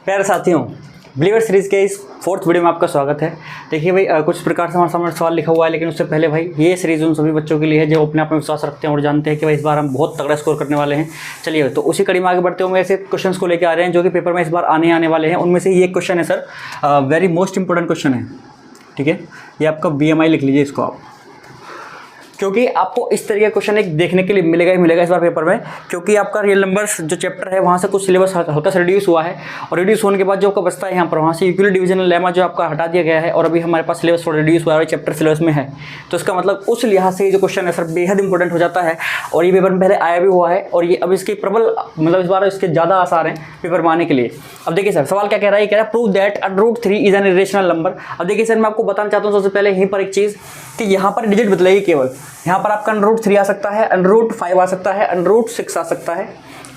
प्यारे साथियों, believer series के इस 4th वीडियो में आपका स्वागत है। देखिए भाई, कुछ प्रकार से हमारे सामने सवाल लिखा हुआ है, लेकिन उससे पहले भाई ये सीरीज उन सभी बच्चों के लिए है जो अपने आप में विश्वास रखते हैं और जानते हैं कि भाई इस बार हम बहुत तगड़ा स्कोर करने वाले हैं। चलिए, तो उसी कड़ी में आगे बढ़ते हुए ऐसे क्वेश्चंस को लेकर आ रहे हैं जो कि पेपर में इस बार आने वाले हैं। उनमें से ये एक क्वेश्चन है sir, very most important question है। ठीक है, ये आपका BMI लिख लीजिए इसको आप, क्योंकि आपको इस तरह का क्वेश्चन एक देखने के लिए मिलेगा ही मिलेगा इस बार पेपर में, क्योंकि आपका रियल नंबर्स जो चैप्टर है वहाँ से कुछ सिलेबस हल्का सा रिड्यूस हुआ है, और रिड्यूस होने के बाद जो आपका बचता है यहाँ पर वहाँ से यूक्लिड डिवीजनल लेमा जो आपका हटा दिया गया है, और अभी हमारे पास सिलेबस थोड़ा रिड्यूस हुआ है और चैप्टर सिलेबस में है। तो इसका मतलब उस लिहाज से ये जो क्वेश्चन है सर बेहद इंपॉर्टेंट हो जाता है, और ये पेपर में पहले आया भी हुआ है, और ये अब इसके प्रबल मतलब इस बार इसके ज़्यादा आसार हैं पेपर में आने के लिए। अब देखिए सर, सवाल क्या कह रहा है, कह रहा है prove that √3 is an irrational number. अब देखिए सर, मैं आपको बताना चाहता हूँ सबसे पहले यहीं पर एक चीज़ कि यहाँ पर डिजिट बदलेगी केवल। यहाँ पर आपका √3 आ सकता है, √5 आ सकता है, √6 आ सकता है।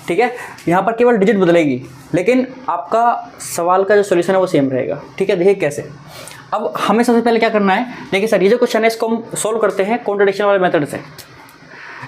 ठीक है, यहाँ पर केवल डिजिट बदलेगी, लेकिन आपका सवाल का जो सोल्यूशन है वो सेम रहेगा। ठीक है, देखिए कैसे। अब हमें सबसे पहले क्या करना है, देखिए सर, ये जो क्वेश्चन है इसको हम सोल्व करते हैं कॉन्ट्रडिक्शन वाले मेथड से।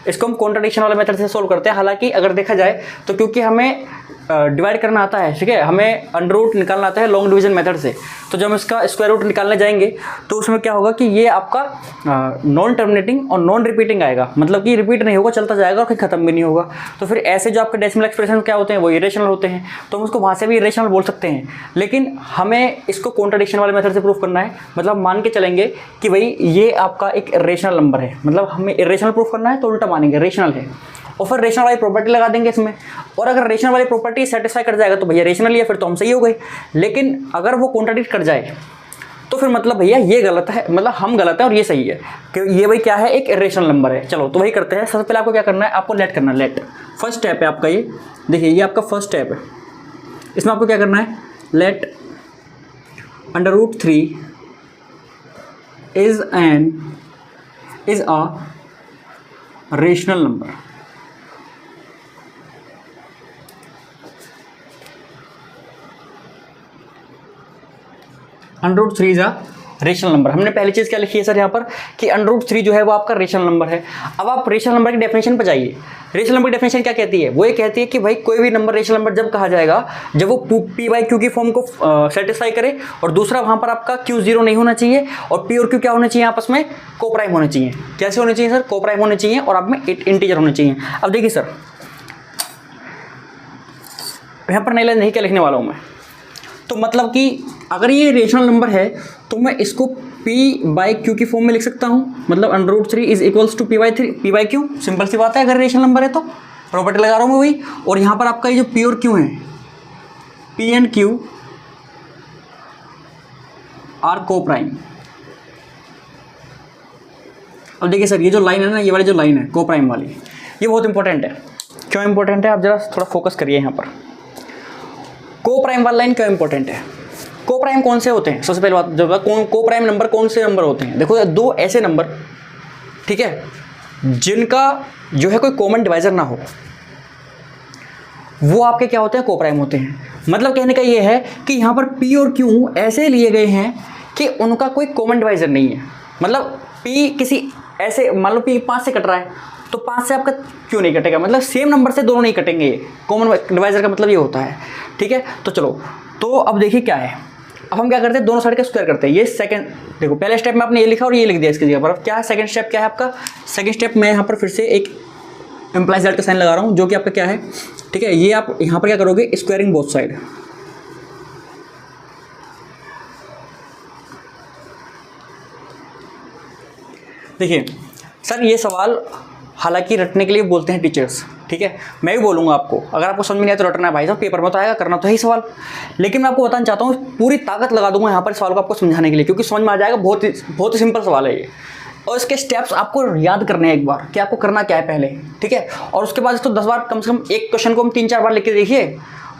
इसको हम कॉन्ट्रडिक्शन वाले मेथड से सोल्व करते हैं। हालांकि अगर देखा जाए तो क्योंकि हमें डिवाइड करना आता है, ठीक है, हमें √रूट निकालना आता है लॉन्ग डिवीजन मेथड से, तो जब हम इसका स्क्वायर रूट निकालने जाएंगे तो उसमें क्या होगा कि ये आपका नॉन टर्मिनेटिंग और नॉन रिपीटिंग आएगा, मतलब कि रिपीट नहीं होगा, चलता जाएगा और फिर खत्म भी नहीं होगा। तो फिर ऐसे जो आपके डेसिमल एक्सप्रेशन क्या होते हैं वो इरेशनल होते हैं, तो हम उसको वहाँ से भी इरेशनल बोल सकते हैं। लेकिन हमें इसको कॉन्ट्रडिक्शन वाले मेथड से प्रूफ करना है, मतलब मान के चलेंगे कि भाई ये आपका एक रेशनल नंबर है, मतलब हमें इरेशनल प्रूफ करना है तो उल्टा मानेंगे रेशनल है, और फिर रेशनल वाली प्रॉपर्टी लगा देंगे इसमें, और अगर रेशनल वाली प्रॉपर्टी सेटिस्फाई कर जाएगा तो भैया रेशनल ही है, फिर तो हम सही हो गए। लेकिन अगर वो कॉन्ट्राडिक्ट कर जाए तो फिर मतलब भैया ये गलत है, मतलब हम गलत है और ये सही है, कि ये भाई क्या है, एक इरेशनल नंबर है। चलो तो वही करते हैं। सबसे पहले आपको क्या करना है, आपको लेट करना है। लेट फर्स्ट स्टेप है आपका, ये देखिए ये आपका फर्स्ट स्टेप है। इसमें आपको क्या करना है, let √3 is a rational number. √3 is a rational number. हमने पहली चीज़ क्या लिखी है सर यहाँ पर कि √3 जो है वो आपका रेशनल नंबर है। अब आप रेशनल नंबर की डेफिनेशन पर जाइए। रेशनल नंबर की डेफिनेशन क्या कहती है, वो ये कहती है कि भाई कोई भी नंबर रेशनल नंबर जब कहा जाएगा जब वो P/Q की फॉर्म को सेटिस्फाई करे, और दूसरा वहाँ पर आपका Q 0 नहीं होना चाहिए, और P और Q क्या होने चाहिए आपस में, कोप्राइम होने चाहिए। कैसे होने चाहिए सर, कोप्राइम होने चाहिए, और आप में इंटीजर होने चाहिए। अब देखिए सर, यहाँ पर नहीं क्या लिखने वाला हूँ मैं, तो मतलब कि अगर ये रेशनल नंबर है तो मैं इसको P/Q की फॉर्म में लिख सकता हूँ, मतलब √3 is equals to P/Q। Simple सी बात है, अगर रेशनल नंबर है तो प्रॉपर्टी लगा रहा हूँ मैं वही। और यहाँ पर आपका ये जो P और Q है, P and Q are coprime. अब देखिए सर, ये जो लाइन है ना, ये वाली जो लाइन है कोप्राइम वाली, ये बहुत इंपॉर्टेंट है। क्यों इंपॉर्टेंट है, आप जरा थोड़ा फोकस करिए यहाँ पर। कोप्राइम वाला लाइन क्यों इंपॉर्टेंट है, कोप्राइम कौन से होते हैं, सबसे पहले बात जो कोप्राइम नंबर कौन से नंबर होते हैं। देखो दो ऐसे नंबर, ठीक है, जिनका जो है कोई कॉमन डिवाइजर ना हो, वो आपके क्या होते हैं, कोप्राइम होते हैं। मतलब कहने का ये है कि यहाँ पर P और Q ऐसे लिए गए हैं कि उनका कोई कॉमन डिवाइजर नहीं है। मतलब P किसी ऐसे, मान लो P 5 से कट रहा है तो 5 से आपका Q नहीं कटेगा, मतलब सेम नंबर से दोनों नहीं कटेंगे। कॉमन डिवाइजर का मतलब ये होता है। ठीक है, तो चलो, तो अब देखिए क्या है, अब हम क्या करते हैं, दोनों साइड का स्क्वायर करते हैं। ये सेकंड, देखो पहले स्टेप में आपने ये लिखा और ये लिख दिया इसकी जगह पर। अब क्या है सेकंड स्टेप, क्या है आपका सेकंड स्टेप, मैं यहाँ पर फिर से एक इम्प्लाइज दैट का साइन लगा रहा हूँ, जो कि आपका क्या है, ठीक है, ये आप यहाँ पर क्या करोगे, स्क्वायरिंग बोथ साइड। देखिए सर, ये सवाल हालांकि रटने के लिए बोलते हैं टीचर्स, ठीक है, मैं भी बोलूँगा आपको, अगर आपको समझ में नहीं आया तो रटना है भाई साहब, पेपर में तो आएगा, करना तो है ही सवाल। लेकिन मैं आपको बताना चाहता हूँ, पूरी ताकत लगा दूंगा यहाँ पर सवाल को आपको समझाने के लिए, क्योंकि समझ में आ जाएगा। बहुत ही सिंपल सवाल है ये, और इसके स्टेप्स आपको याद करने हैं एक बार कि आपको करना क्या है पहले, ठीक है। और उसके बाद इसको 10 बार, कम से कम एक क्वेश्चन को हम 3-4 बार लिख के देखिए,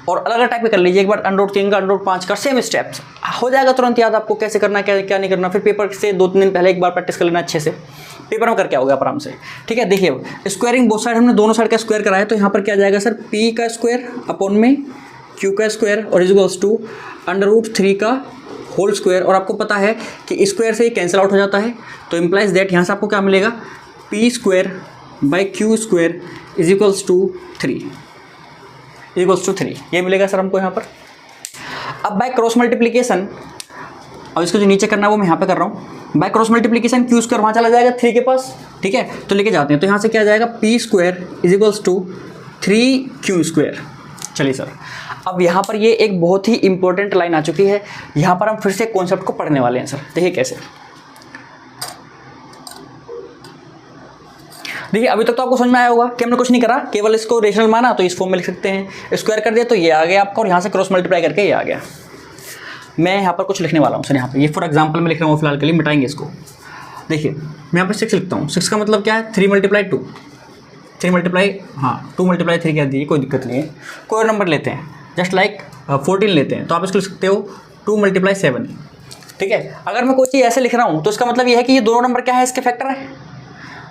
और अलग अलग टाइप के कर लीजिए। एक बार √3 का, √5 का, सेम स्टेप्स हो जाएगा तुरंत याद आपको, कैसे करना है क्या नहीं करना। फिर पेपर से 2-3 दिन पहले एक बार प्रैक्टिस कर लेना अच्छे से, पेपर में करके आओगे आप आराम से। ठीक है, देखिए स्क्वायरिंग बोथ साइड, हमने दोनों साइड का स्क्वायर कराया, तो यहाँ पर क्या जाएगा सर, P का स्क्वायर अपॉन में Q का स्क्वायर, और इज इक्वल्स टू √3 का होल स्क्वायर। और आपको पता है कि स्क्वायर से ही कैंसिल आउट हो जाता है, तो इम्प्लाइज दैट यहाँ से आपको क्या मिलेगा, P²/Q² इज इक्वल्स टू 3 ये मिलेगा सर हमको यहाँ पर। अब बाय क्रॉस मल्टीप्लीकेशन, अब इसको जो नीचे करना है वो मैं यहाँ पे कर रहा हूँ। By cross multiplication Q square वहाँ चला जाएगा 3 के पास, ठीक है, तो लेके जाते हैं। तो यहाँ से क्या आ जाएगा, P square is equals to 3q square. चलिए सर, अब यहाँ पर ये एक बहुत ही इंपॉर्टेंट लाइन आ चुकी है। यहाँ पर हम फिर से कॉन्सेप्ट को पढ़ने वाले हैं सर। देखिए कैसे, देखिए अभी तक तो आपको समझ में आया होगा कि हमने कुछ नहीं करा, केवल इसको रेशनल माना तो इस फॉर्म में लिख सकते हैं, स्क्वायर कर दिया तो ये आ गया आपका, और यहाँ से क्रॉस मल्टीप्लाई करके ये आ गया। मैं यहाँ पर कुछ लिखने वाला हूँ सर, यहाँ पे ये फॉर एग्जांपल मैं लिख रहा हूँ फिलहाल के लिए, मिटाएंगे इसको। देखिए मैं यहाँ पर 6 लिखता हूँ। 6 का मतलब क्या है, 3 × 2, 3 × हाँ 2 × 3 कह दीजिए, कोई दिक्कत नहीं है। कोई और नंबर लेते हैं, जस्ट लाइक 14 लेते हैं, तो आप इसको लिख सकते हो 2 × 7, ठीक है। अगर मैं कोई चीज़ ऐसे लिख रहा हूँ तो इसका मतलब ये है कि ये दोनों नंबर क्या है, इसके फैक्टर है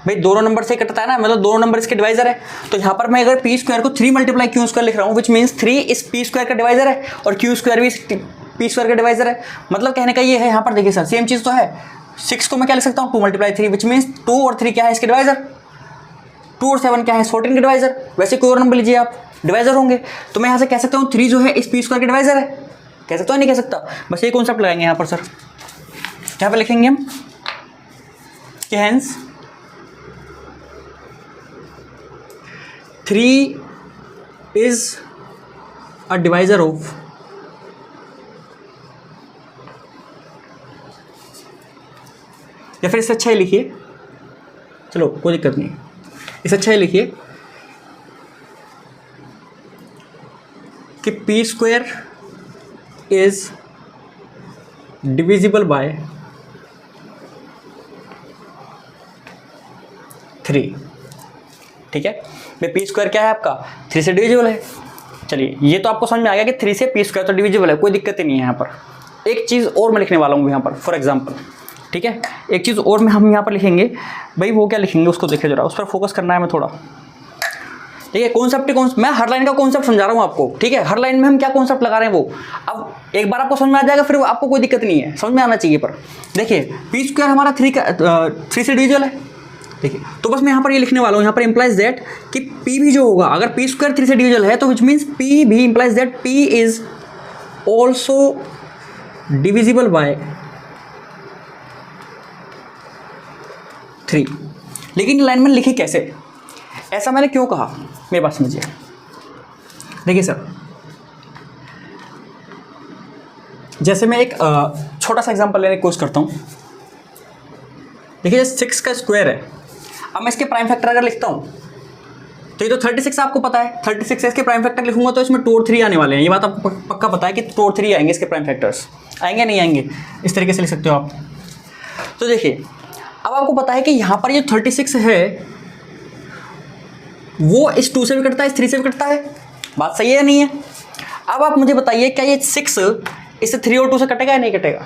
भाई, दोनों नंबर से कटता है ना, मतलब दोनों नंबर इसके डिवाइजर है। तो यहाँ पर मैं अगर पी स्क्वायर को 3 × q स्क्वायर लिख रहा हूँ, विच मीन्स 3 इस पी स्क्वायर का डिवाइजर है और q स्क्वायर भी पी स्क्वायर का डिवाइजर है। मतलब कहने का ये है, यहाँ पर देखिए सर सेम चीज़ तो है। 6 को मैं क्या लिख सकता हूँ, 2 × 3, विच मीन्स 2 और 3 क्या है इसके डिवाइजर, 2 और 7 क्या है 14 के डिवाइजर। वैसे कोई और नंबर लीजिए आप, डिवाइजर होंगे। तो मैं यहाँ से कह सकता हूँ 3 जो है इस पी स्क्वायर के डिवाइजर है, कह सकता हूँ नहीं कह सकता। बस ये कॉन्सेप्ट लगाएंगे यहाँ पर सर, यहाँ पर लिखेंगे हम कि hence 3 is a divisor of या फिर इससे अच्छा ही लिखिए, चलो कोई दिक्कत नहीं, इससे अच्छा ही लिखिए कि P square is divisible bye 3, ठीक है। भाई पी स्क्वायर क्या है आपका, 3 से डिविजिबल है। चलिए ये तो आपको समझ में आ गया कि 3 से पी स्क्वायर तो डिविजिबल है, कोई दिक्कत ही नहीं है। यहाँ पर एक चीज़ और मैं लिखने वाला हूँ यहाँ पर फॉर एग्जांपल, ठीक है। एक चीज़ और में हम यहाँ पर लिखेंगे भाई, वो क्या लिखेंगे उसको देखिए जरा, उस पर फोकस करना है मैं थोड़ा, ठीक है। कॉन्सेप्ट मैं हर लाइन का कॉन्सेप्ट समझा रहा हूँ आपको, ठीक है। हर लाइन में हम क्या कॉन्सेप्ट लगा रहे हैं वो अब एक बार आपको समझ में आ जाएगा, फिर आपको कोई दिक्कत नहीं है, समझ में आना चाहिए। पर देखिए पी स्क्वायर हमारा 3 से डिविजिबल है, देखिए। तो बस मैं यहाँ पर ये लिखने वाला हूँ, यहाँ पर इंप्लाइज दैट कि पी भी जो होगा, अगर पी स्क्वायर 3 से डिविजिबल है तो विच मीन्स पी भी implies that P is also divisible by 3। लेकिन लाइन में लिखी कैसे, ऐसा मैंने क्यों कहा, मेरी बात समझिए। देखिए सर, जैसे मैं एक छोटा सा एग्जांपल लेने की कोशिश करता हूँ। देखिए 6 का स्क्वायर है, अब मैं इसके प्राइम फैक्टर अगर लिखता हूँ तो ये तो 36 आपको पता है, 36 है, इसके प्राइम फैक्टर लिखूंगा तो इसमें 2 और 3 आने वाले हैं। ये बात आपको पक्का पता है कि 2 और 3 आएंगे, इसके प्राइम फैक्टर्स आएंगे नहीं आएंगे, इस तरीके से लिख सकते हो आप। तो देखिए अब आपको पता है कि यहाँ पर ये 36 है वो इस 2 से भी कटता है, इस 3 से भी कटता है, बात सही है या नहीं है। अब आप मुझे बताइए क्या ये 6 इससे 3 और 2 से कटेगा या नहीं कटेगा।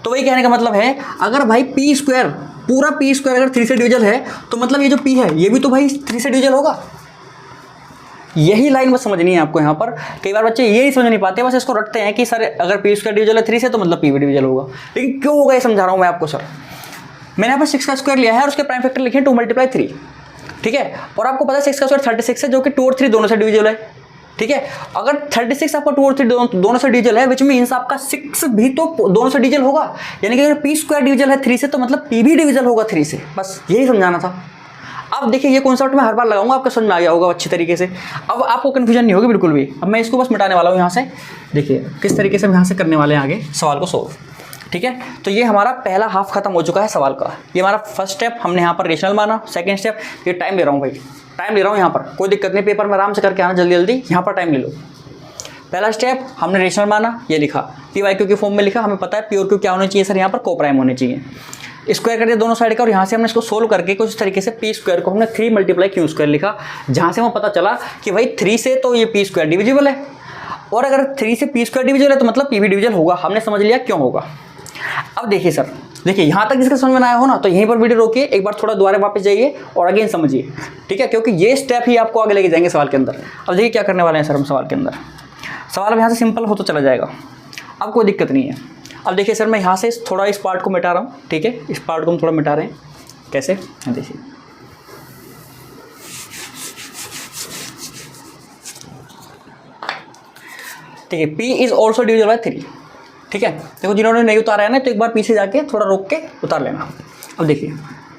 तो वही कहने का मतलब है, अगर भाई पी स्क्वायर पूरा पी स्क्वायर अगर 3 से डिविजल है तो मतलब ये जो पी है ये भी तो भाई 3 से डिविजल होगा। यही लाइन बस समझनी है आपको। यहाँ पर कई बार बच्चे ये ही समझ नहीं पाते, बस इसको रटते हैं कि सर अगर पी स्क्वायर डिविजल है 3 से तो मतलब पी भी डिविजल होगा। लेकिन क्यों होगा ये समझा रहा हूँ मैं आपको सर। मैंने यहाँ पर 6 का स्क्वायर लिया है और उसके प्राइम फैक्टर लिखे 2 × 3, ठीक है। और आपको पता है 6 का स्क्वायर 36 है जो कि 2 और 3 दोनों से डिविजल है, ठीक है। अगर 36 आपका 2 और 3 दोनों से डिविजल है, विच मीन्स आपका 6 भी तो दोनों से डिविजल होगा। यानी कि अगर पी स्क्वायर डिविजल है 3 से तो मतलब पी भी डिविजल होगा 3 से, बस यही समझाना था। अब देखिए ये कॉन्सेप्ट मैं हर बार लगाऊंगा, आपको समझ में आ गया होगा अच्छी तरीके से। अब आपको कन्फ्यूजन नहीं होगी बिल्कुल भी। अब मैं इसको बस मिटाने वाला हूँ यहाँ से। देखिए किस तरीके से हम यहाँ से करने वाले हैं आगे सवाल को सोल्व, ठीक है। तो ये हमारा पहला हाफ खत्म हो चुका है सवाल का। ये हमारा फर्स्ट स्टेप हमने यहाँ पर रेशनल माना। सेकंड स्टेप, ये टाइम ले रहा हूँ भाई, टाइम ले रहा हूँ यहाँ पर, कोई दिक्कत नहीं, पेपर में आराम से करके आना जल्दी जल्दी, यहाँ पर टाइम ले लो। पहला स्टेप हमने रेशनल माना, ये लिखा पी वाई क्यू के फॉर्म में लिखा। हमें पता है पी और क्यू क्या होने चाहिए सर, यहाँ पर को प्राइम होने चाहिए। स्क्वायर कर दिया दोनों साइड का और यहाँ से हमने इसको सोल्व करके कुछ तरीके से पी स्क्वायर को हमने 3 × q स्क्वायर लिखा, जहाँ से हमें पता चला कि भाई 3 से तो ये पी स्क्वायर डिविजिबल है, और अगर 3 से पी स्क्वायर डिविजिबल है तो मतलब पी भी डिविजिबल होगा। हमने समझ लिया क्यों होगा। अब देखिए सर, देखिए यहाँ तक जिसका समझ में आया हो ना, तो यहीं पर वीडियो रोकिए, एक बार थोड़ा दोबारा वापस जाइए और अगेन समझिए, ठीक है। क्योंकि ये स्टेप ही आपको आगे लेके जाएंगे सवाल के अंदर। अब देखिए क्या करने वाले हैं सर हम सवाल के अंदर। सवाल अब यहाँ से सिंपल हो तो चला जाएगा, अब कोई दिक्कत नहीं है। अब देखिए सर मैं यहाँ से थोड़ा इस पार्ट को मिटा रहा हूँ, ठीक है। इस पार्ट को हम थोड़ा मिटा रहे हैं, कैसे, देखिए ठीक है, P is also divisible by 3। ठीक है, देखो जिन्होंने नहीं उतारा है ना तो एक बार पीछे जाके थोड़ा रोक के उतार लेना। अब देखिए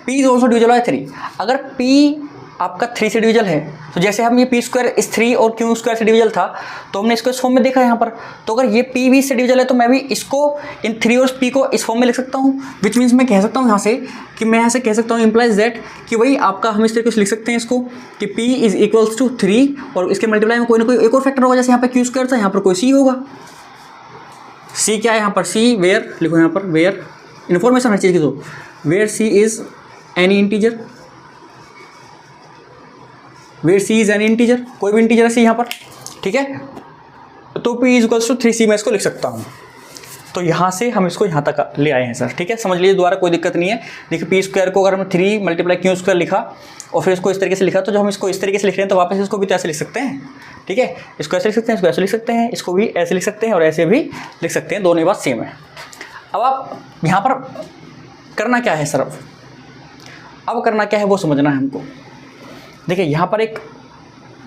P is also divisible by 3, अगर P आपका 3 से डिविजल है तो जैसे हम ये पी स्क्वायर इस 3 और क्यू स्क्वायर से डिविजल था तो हमने इसको इस फॉर्म में देखा है यहाँ पर, तो अगर ये पी भी से डिविजल है तो मैं भी इसको इन 3 और पी को इस फॉर्म में लिख सकता हूँ, विच मीन्स मैं कह सकता हूँ यहाँ से कि मैं यहाँ से कह सकता हूँ इंप्लाइज दैट कि भाई आपका हम इस तरीके से लिख सकते हैं इसको कि P इज इक्वल्स टू 3 और इसके मल्टीप्लाई में कोई ना कोई एक और फैक्टर होगा, जैसे यहाँ पर क्यू स्क्वायर था, यहाँ पर कोई सी होगा। सी क्या है यहाँ पर, सी वेयर लिखो यहाँ पर, वेयर इन्फॉर्मेशन हर चीज़ की, तो where C is any integer, where C is any integer, कोई भी इंटीजर है सी यहाँ पर। ठीक है, तो P is equals to 3C मैं इसको लिख सकता हूँ। तो यहाँ से हम इसको यहाँ तक ले आए हैं सर। ठीक है, समझ लीजिए दोबारा, कोई दिक्कत नहीं है। देखिए पी स्क्वायर को अगर हम 3 मल्टीप्लाई क्यू स्क्वायर लिखा और फिर इसको इस तरीके से लिखा, तो जो हम इसको इस तरीके से लिख रहे हैं तो वापस इसको भी तो ऐसे लिख सकते हैं। ठीक है, इसको ऐसे लिख सकते हैं, इसको ऐसे लिख सकते हैं, इसको भी ऐसे लिख सकते हैं और ऐसे भी लिख सकते हैं, दोनों ही बात सेम है। अब आप यहाँ पर करना क्या है सर, अब करना क्या है वो समझना है हमको। देखिए यहाँ पर एक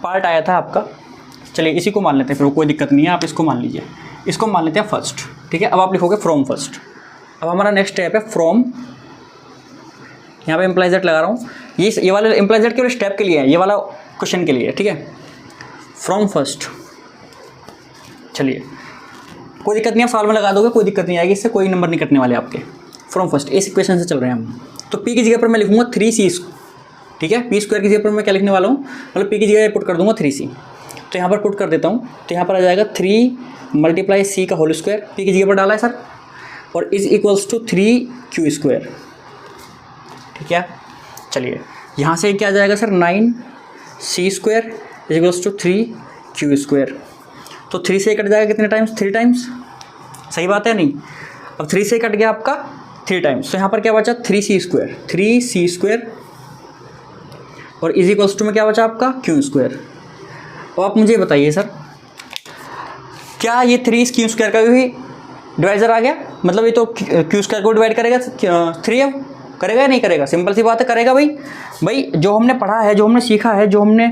पार्ट आया था आपका, चलिए इसी को मान लेते हैं, फिर कोई दिक्कत नहीं है, आप इसको मान लीजिए, इसको मान लेते हैं फर्स्ट। ठीक है, अब आप लिखोगे फ्रॉम फर्स्ट। अब हमारा नेक्स्ट स्टेप है फ्रॉम, यहाँ पे इम्प्लाइज दैट लगा रहा हूँ, ये वाला इम्प्लाइज दैट केवल स्टेप के लिए है, ये वाला क्वेश्चन के लिए है। ठीक है, फ्रॉम फर्स्ट, चलिए कोई दिक्कत नहीं है, सवाल में लगा दोगे, कोई दिक्कत नहीं आएगी, इससे कोई नंबर नहीं कटने वाले आपके। फ्रॉम फर्स्ट इस इक्वेशन से चल रहे हैं हम, तो P की जगह पर मैं लिखूँगा 3C। ठीक है, पी स्क्वायर की जगह पर मैं क्या लिखने वाला हूँ, मतलब P की जगह पुट कर दूंगा 3C। तो यहाँ पर पुट कर देता हूँ, तो यहाँ पर आ जाएगा 3 मल्टीप्लाई C का होल स्क्वायर, P की जगह पर डाला है सर, और is equals to 3Q square. ठीक है, चलिए यहाँ से क्या आ जाएगा सर, 9C square is equals to 3Q square. तो 3 से कट जाएगा कितने टाइम्स, 3 टाइम्स, सही बात है नहीं। अब 3 से कट गया आपका 3 टाइम्स, तो यहाँ पर क्या बचा 3C स्क्वायर, 3C स्क्वायर और इज इक्वल्स टू में क्या बचा आपका Q स्क्वायर। अब आप मुझे बताइए सर, क्या ये 3 Q स्क्वायर का भी डिवाइजर आ गया, मतलब ये तो Q स्क्वायर को डिवाइड करेगा 3, अब करेगा या नहीं करेगा, सिंपल सी बात है करेगा। भाई जो हमने पढ़ा है, जो हमने सीखा है, जो हमने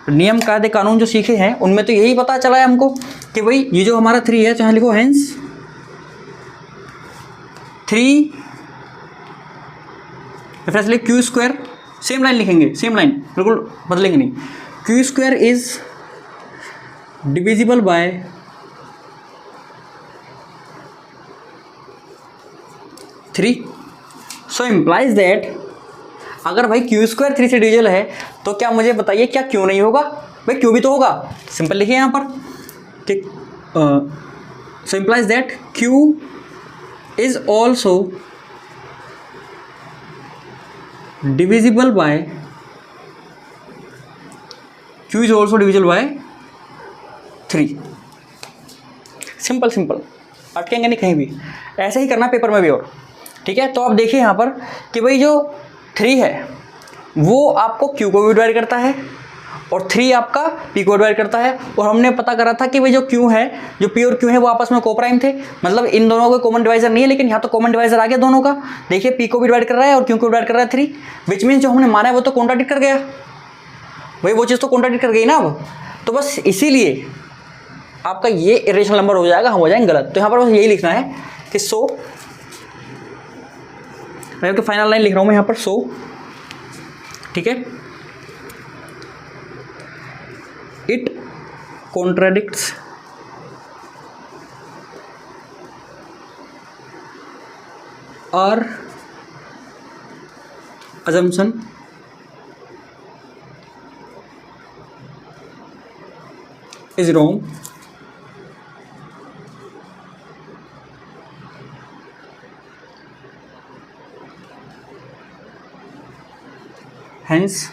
नियम कायदे कानून जो सीखे हैं उनमें तो यही पता चला है हमको कि भाई ये जो हमारा 3 है, चाहे लिखो हेंस 3 रेफरेंस लिख Q स्क्वायर, सेम लाइन लिखेंगे, सेम लाइन बिल्कुल बदलेंगे नहीं। Q square is divisible bye 3। So implies that अगर भाई Q स्क्वायर 3 से डिविजिबल है तो क्या मुझे बताइए क्या Q नहीं होगा, भाई Q भी तो होगा, सिंपल लिखिए यहाँ पर। ठीक, so implies that Q is also divisible by Q is also divisible by 3। Simple simple, अटकेंगे नहीं कहीं भी, ऐसे ही करना पेपर में भी। और ठीक है, तो आप देखिए यहाँ पर कि भाई जो 3 है वो आपको Q को भी डिवाइड करता है और 3 आपका P को डिवाइड करता है। और हमने पता करा था कि भाई जो Q है, जो P और Q है वो आपस में कोप्राइम थे, मतलब इन दोनों का कॉमन डिवाइजर नहीं है, लेकिन यहाँ तो कॉमन डिवाइजर आ गया दोनों का। देखिए P को भी डिवाइड कर रहा है और Q को डिवाइड कर रहा है 3, विच मीन्स जो हमने माना है वो तो कॉन्ट्राडिक्ट कर गया, भाई वो चीज़ तो कॉन्ट्राडिक्ट कर गई ना। अब तो बस इसीलिए आपका ये इरेशनल नंबर हो जाएगा, हम हो जाएंगे गलत। तो यहाँ पर बस यही लिखना है कि सो, मैं तो फाइनल लाइन लिख रहा हूँ मैं यहाँ पर, सो ठीक है, इट कॉन्ट्राडिक्ट्स और assumption is wrong, hence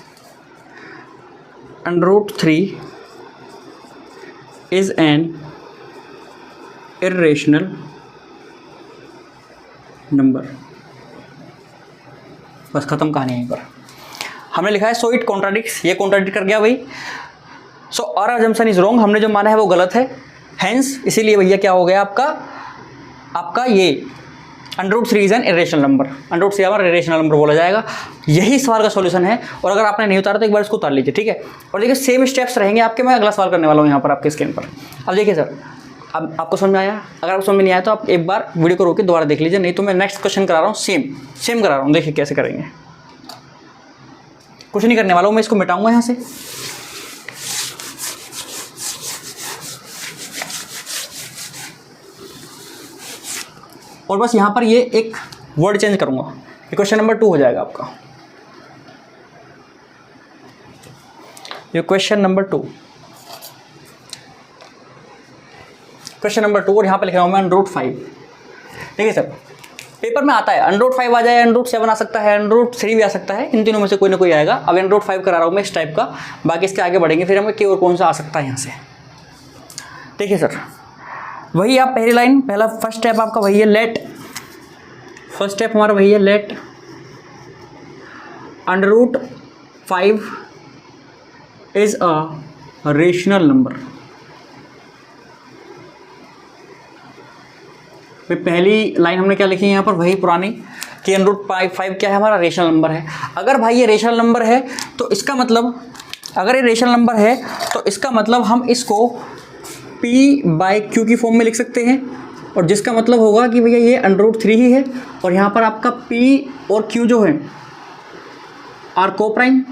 under root 3 is an irrational number। बस खत्म कहानी यहीं पर। हमने लिखा है सो इट कॉन्ट्राडिक्ट्स, ये कॉन्ट्राडिक्ट कर गया भाई। सो और अजम्पशन इज रॉन्ग, हमने जो माना है वो गलत है, हेंस इसीलिए भैया क्या हो गया आपका ये under root 3 is an irrational number, under root 3 हमारा इरेशनल नंबर बोला जाएगा। यही सवाल का सॉल्यूशन है, और अगर आपने नहीं उतारा तो एक बार इसको उतार लीजिए, ठीक है। और देखिए सेम स्टेप्स रहेंगे आपके, मैं अगला सवाल करने वाला हूँ यहाँ पर आपके स्क्रीन पर। अब देखिए सर, अब आपको समझ में आया? अगर आपको समझ में नहीं आया तो आप एक बार वीडियो को रोक के दोबारा देख लीजिए, नहीं तो मैं नेक्स्ट क्वेश्चन करा रहा हूँ, सेम करा रहा हूँ। देखिए कैसे करेंगे। कुछ नहीं करने वाला हूँ मैं, इसको मिटाऊंगा यहाँ से। और बस यहाँ पर ये एक वर्ड चेंज करूँगा, ये क्वेश्चन नंबर 2 हो जाएगा आपका। ये क्वेश्चन नंबर 2, और यहाँ पे लिख रहा हूँ मैं √5। देखिए सर, पेपर में आता है √5 आ जाए, √7 आ सकता है, √3 भी आ सकता है, इन तीनों में से कोई ना कोई आएगा। अब √5 करा रहा हूँ मैं इस टाइप का, बाकी इसके आगे बढ़ेंगे फिर हमें कि और कौन सा आ सकता है यहाँ से। देखिए सर, वही आप पहली लाइन, पहला फर्स्ट स्टेप आपका वही है लेट, फर्स्ट स्टेप हमारा वही है let √5 is a rational number. पहली लाइन हमने क्या लिखी है यहाँ पर, वही पुरानी कि √5 क्या है हमारा, रेशनल नंबर है। अगर भाई ये रेशनल नंबर है तो इसका मतलब, अगर ये रेशनल नंबर है तो इसका मतलब हम इसको P/Q की फॉर्म में लिख सकते हैं, और जिसका मतलब होगा कि भैया ये √3 ही है, और यहाँ पर आपका P और Q जो है आर कोप्राइम।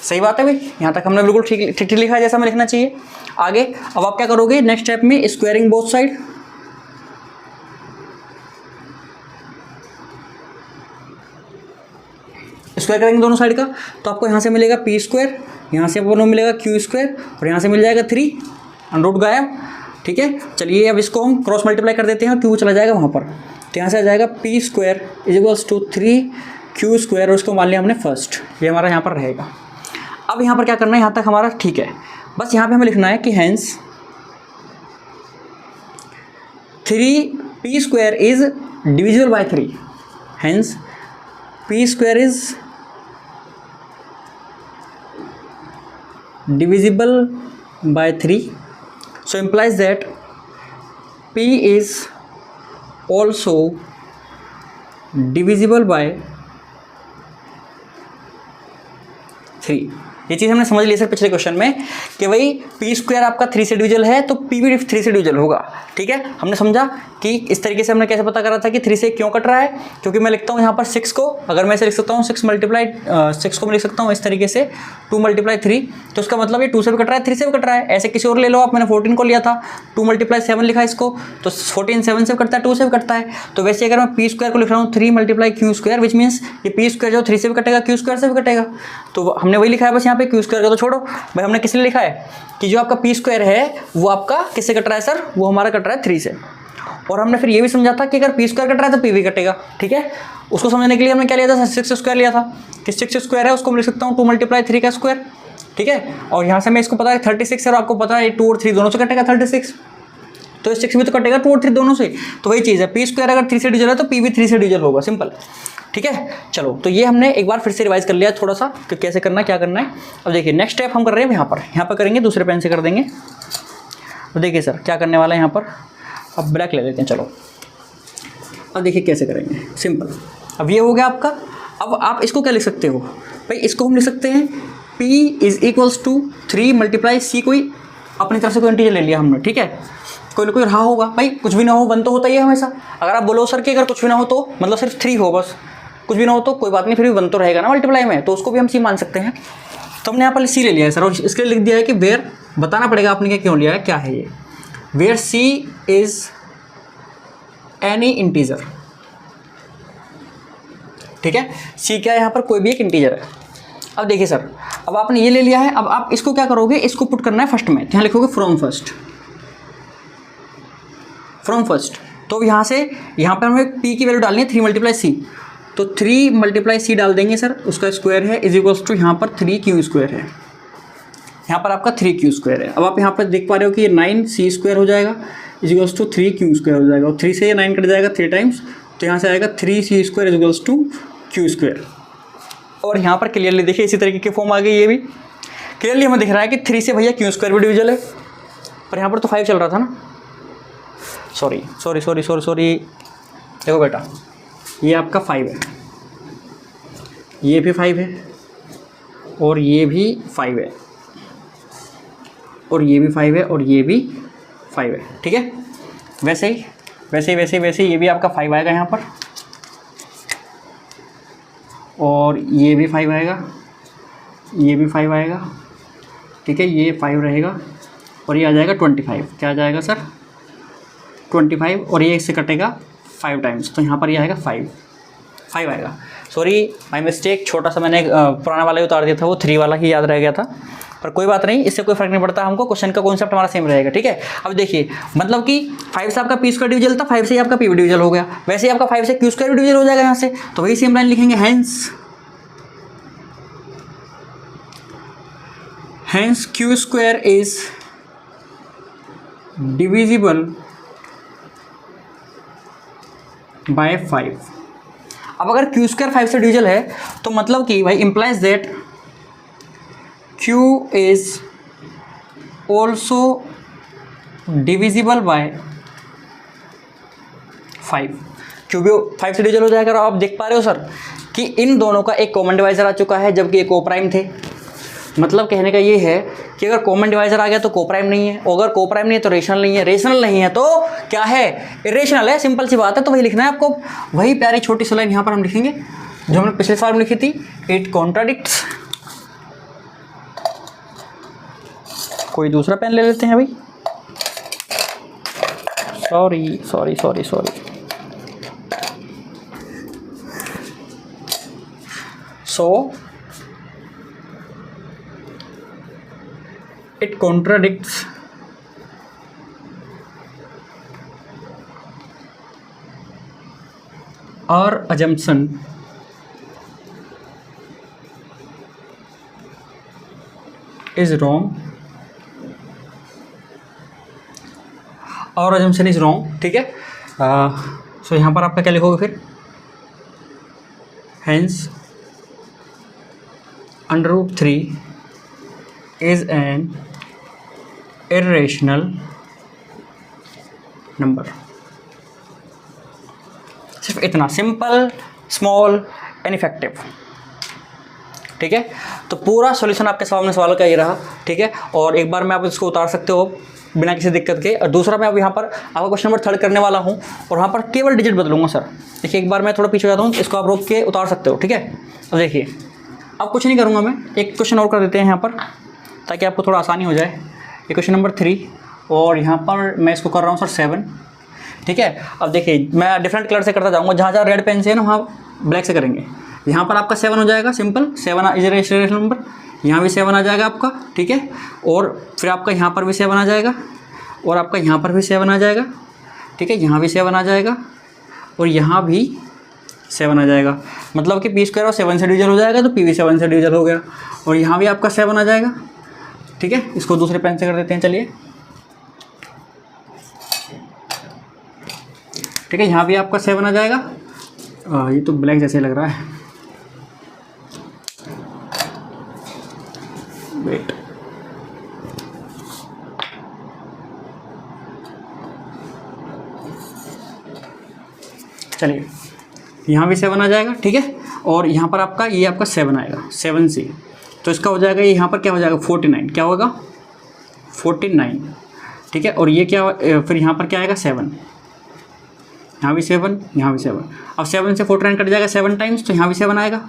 सही बात है भाई, यहाँ तक हमने बिल्कुल ठीक लिखा है जैसा हमें लिखना चाहिए। आगे अब आप क्या करोगे नेक्स्ट स्टेप में, स्क्वायरिंग बोथ साइड। स्क्वायर करेंगे दोनों साइड का, तो आपको यहाँ से मिलेगा P², यहाँ से आपको मिलेगा Q², और यहाँ से मिल जाएगा 3, √ गायब। ठीक है, चलिए अब इसको हम क्रॉस मल्टीप्लाई कर देते हैं, Q चला जाएगा वहाँ पर, तो यहाँ से आ जाएगा P² = 3 Q², और उसको मान लिया हमने फर्स्ट, ये हमारा यहाँ पर रहेगा। अब यहाँ पर क्या करना है, यहाँ तक हमारा ठीक है। बस यहाँ पे हमें लिखना है कि hence 3P² is divisible bye 3, hence P² is divisible by 3, so implies that P is also divisible by 3। ये चीज़ हमने समझ ली सर पिछले क्वेश्चन में कि भाई P² आपका 3 से डिविजल है तो P भी 3 से डिविजल होगा। ठीक है, हमने समझा कि इस तरीके से हमने कैसे पता करा था कि 3 से क्यों कट रहा है, क्योंकि मैं लिखता हूँ यहाँ पर 6 को, अगर मैं इसे लिख सकता हूँ 6 को मैं लिख सकता हूँ इस तरीके से 2 × 3, तो उसका मतलब ये 2 से भी कट रहा है, 3 से भी कट रहा है। ऐसे किसी और ले लो आप, मैंने 14 को लिया था, 2 × 7 लिखा इसको, तो 14 7 से कटता है, 2 से भी कटता है। तो वैसे अगर मैं P² को लिख रहा हूँ 3 × Q², विच मीन्स ये P² जो 3 से भी कटेगा, Q² से भी कटेगा, तो हमने वही लिखा है बस यहाँ पे Q² का तो छोड़ो भाई, हमने किस लिए लिखा है कि जो आपका P² है वो आपका किससे कट रहा है सर, वो हमारा कट रहा है 3 से। और हमने फिर ये भी समझा था कि अगर P² कट रहा है तो P भी कटेगा। ठीक है, उसको समझने के लिए हमने क्या लिया था, 6² लिया था कि 6² है उसको मैं लिख सकता हूँ 2 × 3 का स्क्वायर। ठीक है, और यहाँ से मैं इसको पता है 36 है, और आपको पता है 2 और 3 दोनों से कटेगा 36, तो 6 भी तो कटेगा 2 और 3 दोनों से। तो वही चीज़ है, P² अगर 3 से डिविजल है तो P भी 3 से डिविजल होगा, सिंपल। ठीक है, चलो तो ये हमने एक बार फिर से रिवाइज कर लिया थोड़ा सा कि कैसे करना है, क्या करना है। अब देखिए नेक्स्ट स्टेप हम कर रहे हैं यहाँ पर करेंगे, दूसरे पेन से कर देंगे। तो देखिए सर क्या करने वाला है यहाँ पर, अब ब्लैक ले लेते हैं। चलो अब देखिए कैसे करेंगे, सिंपल। अब ये हो गया आपका। अब आप इसको क्या लिख सकते हो भाई, इसको हम लिख सकते हैं P = 3 × C, कोई अपनी तरफ से कोई इंटीजर ले लिया हमने। ठीक है, कोई ना कोई रहा होगा भाई, कुछ भी ना हो 1 तो होता ही है हमेशा। अगर आप बोलो सर कि अगर कुछ भी ना हो तो मतलब सिर्फ 3 हो, बस कुछ भी ना हो तो कोई बात नहीं, फिर भी 1 तो रहेगा ना मल्टीप्लाई में, तो उसको भी हम C मान सकते हैं। तो हमने यहाँ पर C ले लिया है सर, और इसके लिए लिख दिया है कि वेयर, बताना पड़ेगा आपने क्या क्यों लिया है, क्या है ये, where C is any integer. ठीक है, C क्या है यहाँ पर, कोई भी एक इंटीजर है। अब देखिए सर, अब आपने ये ले लिया है, अब आप इसको क्या करोगे, इसको पुट करना है फर्स्ट में, यहाँ लिखोगे फ्रॉम फर्स्ट। तो यहाँ से यहाँ पर हमें P की वैल्यू डालनी है 3 × C, तो 3 × C डाल देंगे सर, उसका स्क्वायर है = यहाँ पर 3Q² है, यहाँ पर आपका 3Q² है। अब आप यहाँ पर देख पा रहे हो कि ये 9C² हो जाएगा = 3Q² हो जाएगा, और 3 से ये 9 कट जाएगा 3 टाइम्स, तो यहाँ से आएगा 3C² = Q²। और यहाँ पर क्लियरली देखिए इसी तरीके की फॉर्म आ गई, ये भी क्लियरली हमें दिख रहा है कि 3 से भैया Q² भी डिविजल है, पर यहाँ पर तो 5 चल रहा था ना, सॉरी। देखो बेटा, ये आपका 5 है, ये भी 5 है, और ये भी 5 है, और ये भी 5 है और ये भी 5 है, ठीक है। वैसे ही ये भी आपका 5 आएगा यहाँ पर, और ये भी 5 आएगा, ये भी 5 आएगा, ठीक है। ये 5 रहेगा और ये आ जाएगा 25। क्या आ जाएगा सर? 25, और ये इससे कटेगा 5 टाइम्स, तो यहाँ पर ये आएगा 5 आएगा। सॉरी माय मिस्टेक, छोटा सा मैंने पुराना वाला ही उतार दिया था, वो 3 वाला ही याद रह गया था, पर कोई बात नहीं, इससे कोई फर्क नहीं पड़ता हमको, क्वेश्चन का कॉन्सेप्ट हमारा सेम रहेगा, ठीक है। अब देखिए, मतलब कि 5 से आपका पी स्क्वायर डिविजल था, 5 से ही आपका पी डिविजल हो गया, वैसे ही आपका 5 से क्यू स्क्वायर डिविजल हो जाएगा यहाँ से, तो वही सेम लाइन लिखेंगे, hence Q square is divisible by 5। अब अगर क्यू स्क्वायर 5 से डिविजल है तो मतलब कि भाई implies that Q is also divisible by 5। Q भी 5 से डिविजल हो जाएगा। और आप देख पा रहे हो सर कि इन दोनों का एक कॉमन डिवाइजर आ चुका है, जबकि ये कोप्राइम थे। मतलब कहने का ये है कि अगर कॉमन डिवाइजर आ गया तो कोप्राइम नहीं है, और अगर कोप्राइम नहीं है तो रेशनल नहीं है, रेशनल नहीं है तो क्या है? इरेशनल है। सिंपल सी बात है, तो वही लिखना है आपको। वही प्यारी छोटी सी लाइन यहाँ पर हम लिखेंगे जो हमने पिछले साल में लिखी थी, इट कॉन्ट्राडिक्ट्स। कोई दूसरा पेन ले लेते हैं भाई, sorry. So it contradicts our assumption is wrong, और assumption is wrong, ठीक है। सो यहाँ पर आपका क्या लिखोगे फिर? hence √3 is an irrational number। सिर्फ इतना सिंपल, स्मॉल एंड इफेक्टिव, ठीक है। तो पूरा सॉल्यूशन आपके सामने सवाल का ये रहा, ठीक है। और एक बार में आप इसको उतार सकते हो बिना किसी दिक्कत के। और दूसरा मैं अब यहाँ पर आपका क्वेश्चन नंबर 3 करने वाला हूँ, और वहाँ पर केवल डिजिट बदलूंगा सर। देखिए एक बार मैं थोड़ा पीछे हो जाता हूँ, इसको आप रोक के उतार सकते हो, ठीक है। तो देखिए अब कुछ नहीं करूँगा मैं, एक क्वेश्चन और कर देते हैं यहाँ पर ताकि आपको थोड़ा आसानी हो जाए। ये क्वेश्चन नंबर 3, और यहाँ पर मैं इसको कर रहा हूँ सर 7, ठीक है। अब देखिए मैं डिफरेंट कलर से करता जाऊँगा, जहाँ जहाँ रेड पेन से है ना वहाँ ब्लैक से करेंगे। यहाँ पर आपका 7 हो जाएगा, सिंपल 7 इज रेशनल नंबर। यहाँ भी 7 आ जाएगा आपका, ठीक है। और फिर आपका यहाँ पर भी 7 आ जाएगा, और आपका यहाँ पर भी 7 आ जाएगा, ठीक है। यहाँ भी 7 आ जाएगा, और यहाँ भी 7 आ जाएगा। मतलब कि पी स्क्वायर और 7 से डिविजल हो जाएगा, तो पी भी 7 से डिविजल हो गया। और यहाँ भी आपका 7 आ जाएगा, ठीक है। इसको दूसरे पेन से कर देते हैं, चलिए, ठीक है। यहाँ भी आपका 7 आ जाएगा। ये तो ब्लैक जैसे लग रहा है, वेट, चलिए यहाँ भी 7 आ जाएगा, ठीक है। और यहाँ पर आपका ये आपका 7 आएगा, 7 से, तो इसका हो जाएगा, ये यहाँ पर क्या हो जाएगा 49, क्या होगा 49, ठीक है। और ये क्या, फिर यहाँ पर क्या आएगा 7, यहाँ भी 7, यहाँ भी 7। अब 7 से 49 कट जाएगा 7 टाइम्स, तो यहाँ भी 7 आएगा,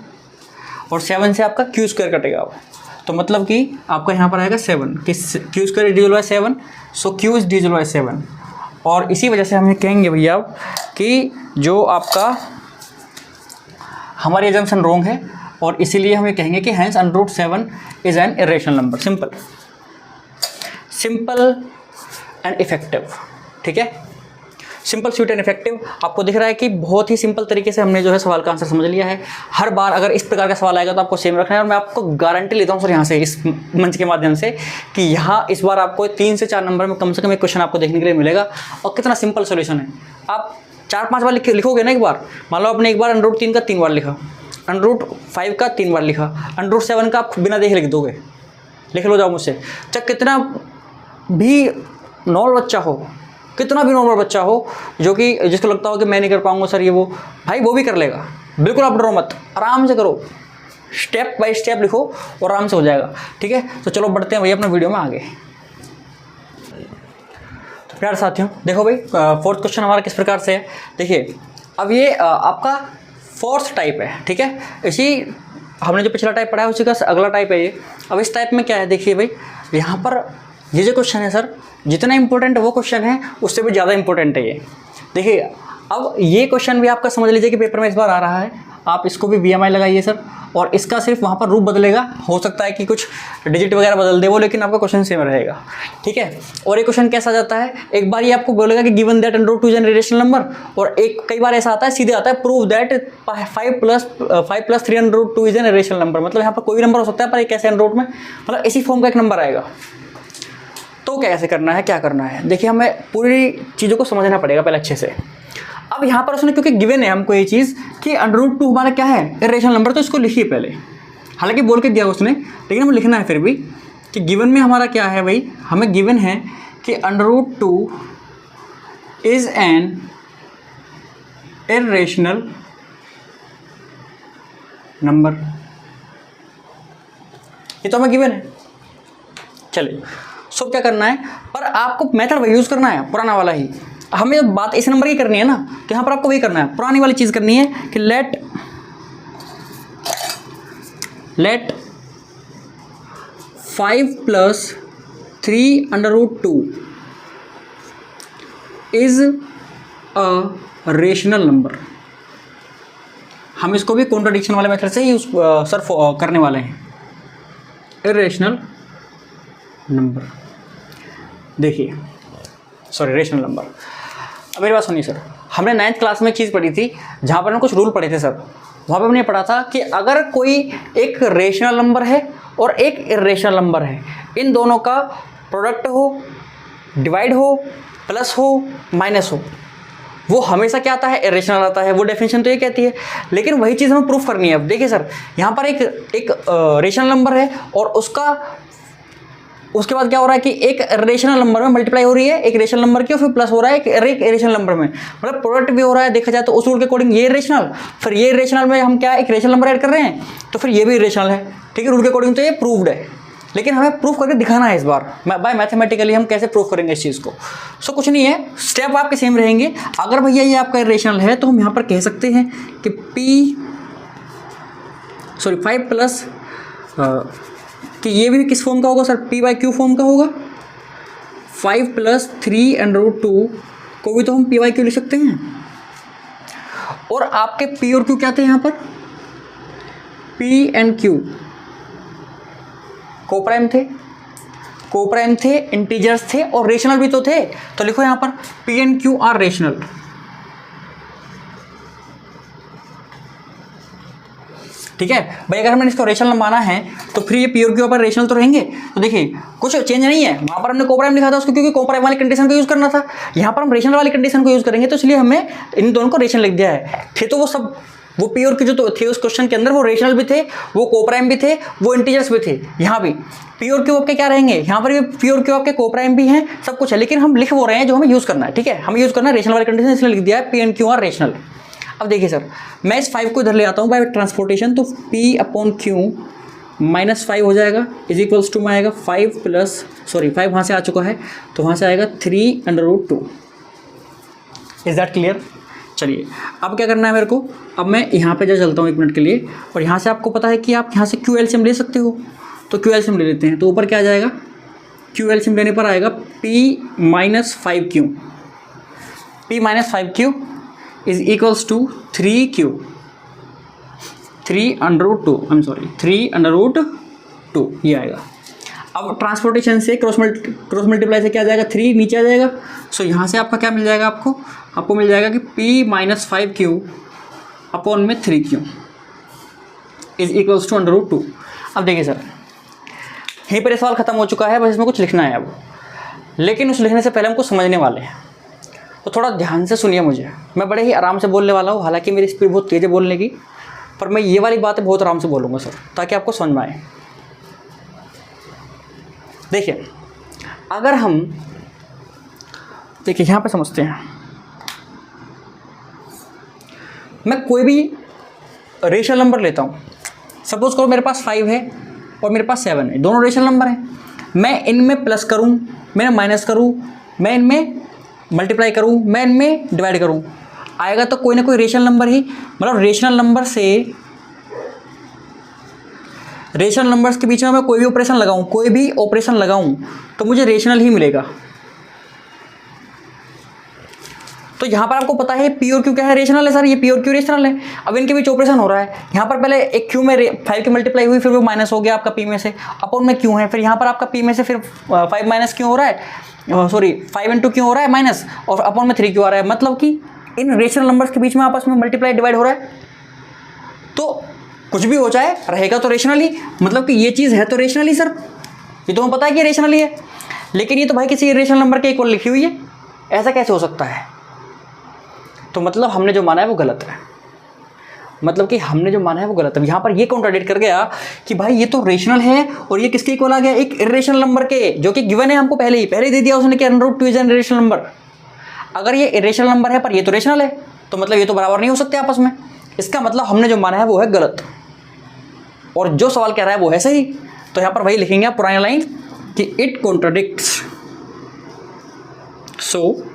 और 7 से आपका क्यू स्क्वायर कटेगा। तो मतलब कि आपका यहाँ पर आएगा 7, कि Q square divisible by 7, so Q is divisible by 7। और इसी वजह से हम ये कहेंगे भैया कि जो आपका हमारी एजम्पशन रॉन्ग है, और इसीलिए हम ये कहेंगे कि hence √7 is an irrational number. Simple and effective, ठीक है। Simple, sweet and effective. आपको दिख रहा है कि बहुत ही सिंपल तरीके से हमने जो है सवाल का आंसर समझ लिया है। हर बार अगर इस प्रकार का सवाल आएगा तो आपको सेम रखना है, और मैं आपको गारंटी लेता हूँ सर यहाँ से, इस मंच के माध्यम से, कि यहाँ इस बार आपको 3 से 4 नंबर में कम से कम एक क्वेश्चन आपको देखने के लिए मिलेगा। और कितना सिंपल सोल्यूशन है, आप 4-5 बार लिखोगे ना एक बार, मान लो आपने एक बार √3 का 3 बार लिखा, √5 का 3 बार लिखा, √7 का आप बिना देखे लिख दोगे, लिख लो जाओ मुझसे। चाहे कितना भी नॉर्मल बच्चा हो, कितना भी नॉर्मल बच्चा हो जो कि जिसको लगता हो कि मैं नहीं कर पाऊंगा सर ये वो, भाई वो भी कर लेगा। बिल्कुल आप डरो मत, आराम से करो, स्टेप बाय स्टेप लिखो और आराम से हो जाएगा, ठीक है। तो चलो बढ़ते हैं भैया अपने वीडियो में आगे। प्यारे साथियों देखो भाई, फोर्थ क्वेश्चन हमारा किस प्रकार से है। देखिए अब ये आपका फोर्थ टाइप है, ठीक है। इसी हमने जो पिछला टाइप पढ़ा है उसी का अगला टाइप है ये। अब इस टाइप में क्या है, देखिए भाई यहाँ पर ये जो क्वेश्चन है सर, जितना इंपॉर्टेंट वो क्वेश्चन है उससे भी ज़्यादा इंपॉर्टेंट है ये। देखिए अब ये क्वेश्चन भी आपका समझ लीजिए कि पेपर में इस बार आ रहा है, आप इसको भी VMI लगाइए सर, और इसका सिर्फ वहाँ पर रूप बदलेगा, हो सकता है कि कुछ डिजिट वगैरह बदल दे वो, लेकिन आपका क्वेश्चन सेम रहेगा, ठीक है। और ये क्वेश्चन कैसा जाता है, एक बार ये आपको बोलेगा कि given that √2 is an irrational number, और एक कई बार ऐसा आता है सीधे आता है prove that 5 + 3 √2 is an irrational number. मतलब यहाँ पर कोई भी नंबर हो सकता है पर एक ऐसे रूट में मतलब इसी फॉर्म का एक नंबर आएगा। तो कैसे करना है, क्या करना है, देखिए हमें पूरी चीज़ों को समझना पड़ेगा पहले अच्छे से। अब यहाँ पर उसने क्योंकि गिवन है हमको ये चीज़ कि √2 हमारा क्या है, इरेशनल नंबर, तो इसको लिखिए पहले। हालांकि बोल के दिया उसने, लेकिन हमें लिखना है फिर भी कि गिवन में हमारा क्या है भाई, हमें गिवन है कि √2 इज एन इरेशनल नंबर, ये तो हमें गिवन है। चलिए सो क्या करना है, पर आपको मेथड वही यूज़ करना है, पुराना वाला ही। हमें बात इस नंबर की करनी है ना, तो यहाँ पर आपको वही करना है, पुरानी वाली चीज़ करनी है कि let 5 + 3 √2 is a rational number. हम इसको भी कॉन्ट्राडिक्शन वाले मेथड से ही यूज सर करने वाले हैं, इरेशनल नंबर। देखिए सॉरी, रेशनल नंबर। अब मेरी बात सुनिए सर, हमने 9th क्लास में एक चीज़ पढ़ी थी जहाँ पर हमने कुछ रूल पढ़े थे सर। वहाँ पर हमने पढ़ा था कि अगर कोई एक रेशनल नंबर है और एक इरेशनल नंबर है, इन दोनों का प्रोडक्ट हो, डिवाइड हो, प्लस हो, माइनस हो, वो हमेशा क्या आता है, इरेशनल आता है। वो डेफिनेशन तो ये कहती है, लेकिन वही चीज़ हमें प्रूफ करनी है। अब देखिए सर, यहाँ पर एक रेशनल नंबर है और उसके बाद क्या हो रहा है कि एक रेशनल नंबर में मल्टीप्लाई हो रही है एक रेशनल नंबर की, और फिर प्लस हो रहा है एक रेशनल नंबर में, मतलब प्रोडक्ट भी हो रहा है। देखा जाए तो उस रूल के अकॉर्डिंग ये रेशनल, फिर ये रेशनल में हम क्या एक रेशनल नंबर ऐड कर रहे हैं, तो फिर ये भी रेशनल है, ठीक है। रूल के अकॉर्डिंग तो ये प्रूव्ड है, लेकिन हमें प्रूफ करके दिखाना है इस बार बाय मैथमेटिकली। हम कैसे प्रूफ करेंगे इस चीज़ को, सो कुछ नहीं है, स्टेप आपके सेम रहेंगे। अगर भैया ये आपका रेशनल है तो हम यहाँ पर कह सकते हैं कि 5 प्लस कि ये भी किस फॉर्म का होगा सर, P/Q फॉर्म का होगा। 5 + 3 √2 को भी तो हम P/Q लिख सकते हैं। और आपके P और Q क्या थे यहाँ पर, P and Q कोप्राइम थे, इंटीजर्स थे और रेशनल भी तो थे। तो लिखो यहाँ पर P and Q are rational. ठीक है भाई, अगर हमने इसको रेशनल माना है तो फिर ये P और Q पर रेशनल तो रहेंगे। तो देखिए कुछ चेंज नहीं है, वहाँ पर हमने कोप्राइम लिखा था उसको क्योंकि कोप्राइम वाली कंडीशन को यूज़ करना था। यहाँ पर हम रेशनल वाली कंडीशन को यूज़ करेंगे, तो इसलिए हमें इन दोनों को रेशनल लिख दिया है। थे तो वो P और Q जो तो थे उस क्वेश्चन के अंदर, वो रेशनल भी थे, वो कोप्राइम भी थे, वो इंटीजर्स भी थे। यहाँ भी P और Q आपके क्या रहेंगे, यहाँ पर भी P और Q आपके कोप्राइम भी हैं, सब कुछ है, लेकिन हम लिख वो रहे हैं जो हमें यूज़ करना है। ठीक है, हमें यूज़ करना है रेशनल वाली कंडीशन, इसलिए लिख दिया है P and Q are rational. अब देखिए सर, मैं इस 5 को इधर ले आता हूँ बाय ट्रांसपोर्टेशन, तो P/Q -5 हो जाएगा, इज इक्वल्स टू में आएगा 5 वहाँ से आ चुका है, तो वहाँ से आएगा 3 √2। Is that clear? चलिए अब क्या करना है मेरे को, अब मैं यहाँ पे जो चलता हूँ 1 मिनट के लिए, और यहाँ से आपको पता है कि आप यहाँ से Q एलसीएम ले सकते हो, तो Q एलसीएम ले लेते हैं। तो ऊपर क्या आ जाएगा, Q एलसीएम लेने पर आएगा P-5Q, P-5Q is equals to 3Q, 3 √2 ये आएगा। अब ट्रांसपोर्टेशन से क्रॉस मल्टीप्लाई से क्या आ जाएगा, 3 नीचे आ जाएगा। सो यहाँ से आपका क्या मिल जाएगा, आपको मिल जाएगा कि P-5Q अपॉन में 3Q इज इक्वल्स टू √2। अब देखिए सर, यहीं पर सवाल खत्म हो चुका है, बस इसमें कुछ लिखना है अब, लेकिन उस लिखने से पहले हमको समझने वाले हैं, तो थोड़ा ध्यान से सुनिए मुझे। मैं बड़े ही आराम से बोलने वाला हूँ, हालांकि मेरी स्पीड बहुत तेज़ है बोलने की, पर मैं ये वाली बातें बहुत आराम से बोलूँगा सर, ताकि आपको समझ में आए। देखिए अगर हम देखिए यहाँ पे समझते हैं, मैं कोई भी रेशनल नंबर लेता हूँ, सपोज करो मेरे पास 5 है और मेरे पास 7 है, दोनों रेशनल नंबर हैं। मैं इनमें प्लस करूँ, मैं माइनस करूँ, मैं इनमें मल्टीप्लाई करूँ, मैं इनमें डिवाइड करूँ, आएगा तो कोई ना कोई रेशनल नंबर ही, मतलब रेशनल नंबर से रेशनल नंबर्स के बीच में मैं कोई भी ऑपरेशन लगाऊं तो मुझे रेशनल ही मिलेगा। तो यहाँ पर आपको पता है पी और क्यू क्या है, रेशनल है सर, ये पी और क्यू रेशनल है। अब इनके बीच ऑपरेशन हो रहा है, यहाँ पर पहले एक क्यू में 5 की मल्टीप्लाई हुई, फिर वो माइनस हो गया आपका पी में से, अपॉन में क्यू है, फिर यहाँ पर आपका पी में से फिर 5 माइनस क्यों हो रहा है, सॉरी 5 इंटू क्यों हो रहा है माइनस, और अपॉन में 3 क्यों आ रहा है, मतलब कि इन रेशनल नंबर्स के बीच में आपस में मल्टीप्लाई डिवाइड हो रहा है। तो कुछ भी हो जाए रहेगा तो रेशनल ही, मतलब कि ये चीज़ है तो रेशनल ही सर, ये तो हमें पता है कि रेशनल ही है। लेकिन ये तो भाई किसी रेशनल नंबर के इक्वल लिखी हुई है, ऐसा कैसे हो सकता है? तो मतलब हमने जो माना है वो गलत है, मतलब कि हमने जो माना है वो गलत है। यहाँ पर ये कॉन्ट्राडिक्ट कर गया कि भाई ये तो रेशनल है और ये किसके इक्वल आ गया, एक इर्रेशनल नंबर के, जो कि गिवन है हमको पहले ही दे दिया उसने कि √2 इज एन इर्रेशनल नंबर। अगर ये इर्रेशनल नंबर है पर ये तो रेशनल है, तो मतलब ये तो बराबर नहीं हो सकते आपस में। इसका मतलब हमने जो माना है वो है गलत और जो सवाल कह रहा है वो है सही। तो यहाँ पर वही लिखेंगे आप पुरानी लाइन कि it contradicts, so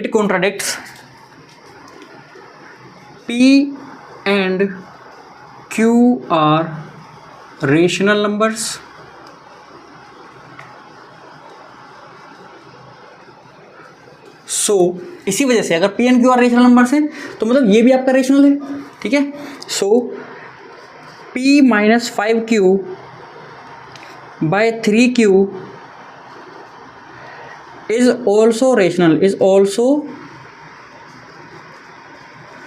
it contradicts P and Q are rational numbers so इसी वजह से अगर P and Q are rational numbers हैं तो मतलब ये भी आपका रेशनल है, ठीक है। So P minus 5Q by 3Q is also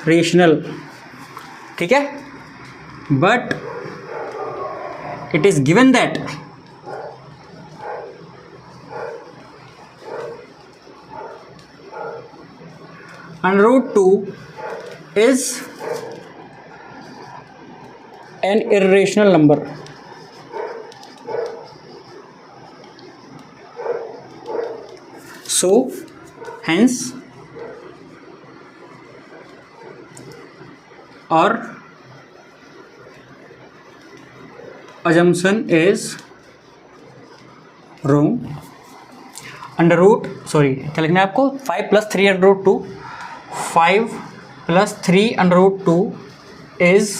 rational, ठीक है। but it is given that √2 is an irrational number, so hence our assumption is wrong। Under root क्या लिखना है आपको, 5 + 3 √2, 5 + 3 √2 is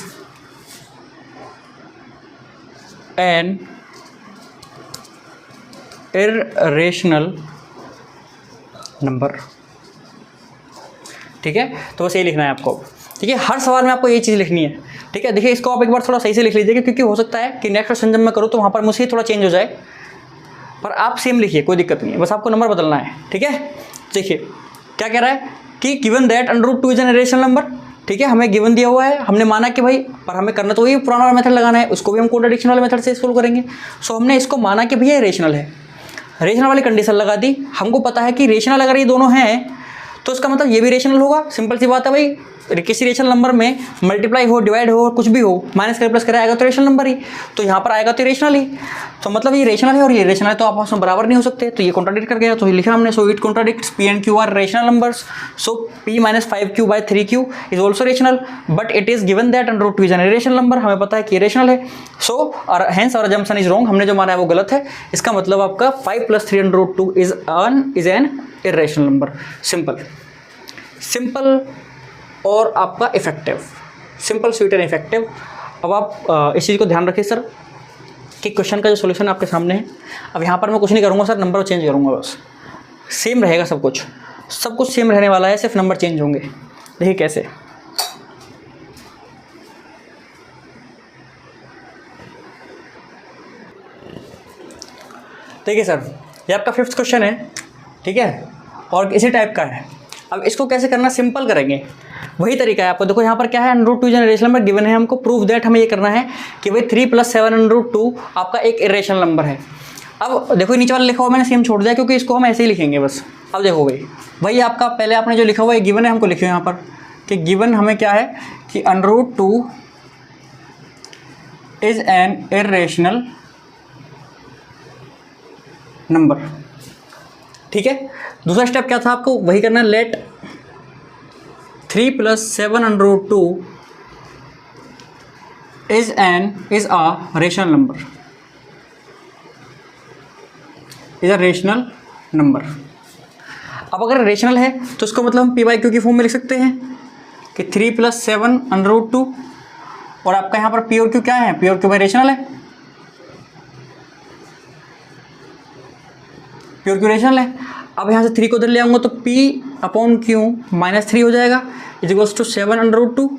an irrational नंबर, ठीक है। तो बस ये लिखना है आपको, ठीक है। हर सवाल में आपको ये चीज़ लिखनी है, ठीक है। देखिए इसको आप एक बार थोड़ा सही से लिख लीजिएगा, क्योंकि हो सकता है कि नेक्स्ट क्वेश्चन जब मैं करूँ तो वहाँ पर मुझसे थोड़ा चेंज हो जाए, पर आप सेम लिखिए, कोई दिक्कत नहीं है, बस आपको नंबर बदलना है, ठीक है। देखिए क्या कह रहा है कि given that √2 is an irrational number, ठीक है। हमें गिवन दिया हुआ है, हमने माना कि भाई, पर हमें करना तो वही पुराना वाला मेथड लगाना है, उसको भी हम कॉन्ट्रडिक्शन वाले मेथड से सोल्व करेंगे। सो हमने इसको माना कि भैया रेशनल है, रेशनल वाली कंडीशन लगा दी। हमको पता है कि रेशनल अगर ये दोनों हैं तो इसका मतलब ये भी रेशनल होगा, सिंपल सी बात है भाई। किसी रेशनल नंबर में मल्टीप्लाई हो, डिवाइड हो, कुछ भी हो, माइनस करे प्लस करे आएगा तो रेशनल नंबर ही, तो यहाँ पर आएगा तो रेशनल ही। तो मतलब ये रेशनल है और ये रेशनल है, तो आपस में बराबर नहीं हो सकते, तो ये कॉन्ट्राडिक्ट कर गया। तो ये लिखा हमने, so it contradicts P and Q are rational numbers, so P - 5Q by 3Q is also rational, but it is given that √2 is an irrational number, हमें पता है कि रेशनल है। सो और hence our assumption is wrong, हमने जो माना है वो गलत है। इसका मतलब आपका 5 + 3 √2 is an irrational number. Simple और आपका effective, simple, sweet and effective. अब आप इस चीज़ को ध्यान रखिए सर कि क्वेश्चन का जो सॉल्यूशन आपके सामने है। अब यहाँ पर मैं कुछ नहीं करूँगा सर, नंबर चेंज करूँगा, बस सेम रहेगा सब कुछ सेम रहने वाला है, सिर्फ नंबर चेंज होंगे। देखिए कैसे, देखिए सर ये आपका 5th क्वेश्चन है, ठीक है, और इसी टाइप का है। अब इसको कैसे करना, सिंपल करेंगे, वही तरीका है आपको। देखो यहाँ पर क्या है, √2 is an irrational number given है, हमको प्रूव दैट हमें ये करना है कि भाई 3 + 7 √2 आपका एक इर्रेशनल नंबर है। अब देखो नीचे वाला लिखा हुआ मैंने सेम छोड़ दिया, क्योंकि इसको हम ऐसे ही लिखेंगे बस। अब देखो भाई आपका पहले आपने जो लिखा हुआ है गिवन है, हमको लिखिए यहाँ पर कि गिवन हमें क्या है कि √2 इज एन इर्रेशनल नंबर, ठीक है। दूसरा स्टेप क्या था, आपको वही करना है, let 3 + 7 √2 is a rational number, is a rational number. अब अगर रेशनल है तो उसको मतलब हम पी बाई क्यू की फॉर्म में लिख सकते हैं कि 3 + 7 √2, और आपका यहाँ पर पी और क्यू क्या है, पी और क्यू भाई रेशनल है, पी और क्यू रेशनल है। अब यहाँ से 3 को उधर ले आऊँगा तो P/Q -3 हो जाएगा इज इक्वल्स टू 7 √2।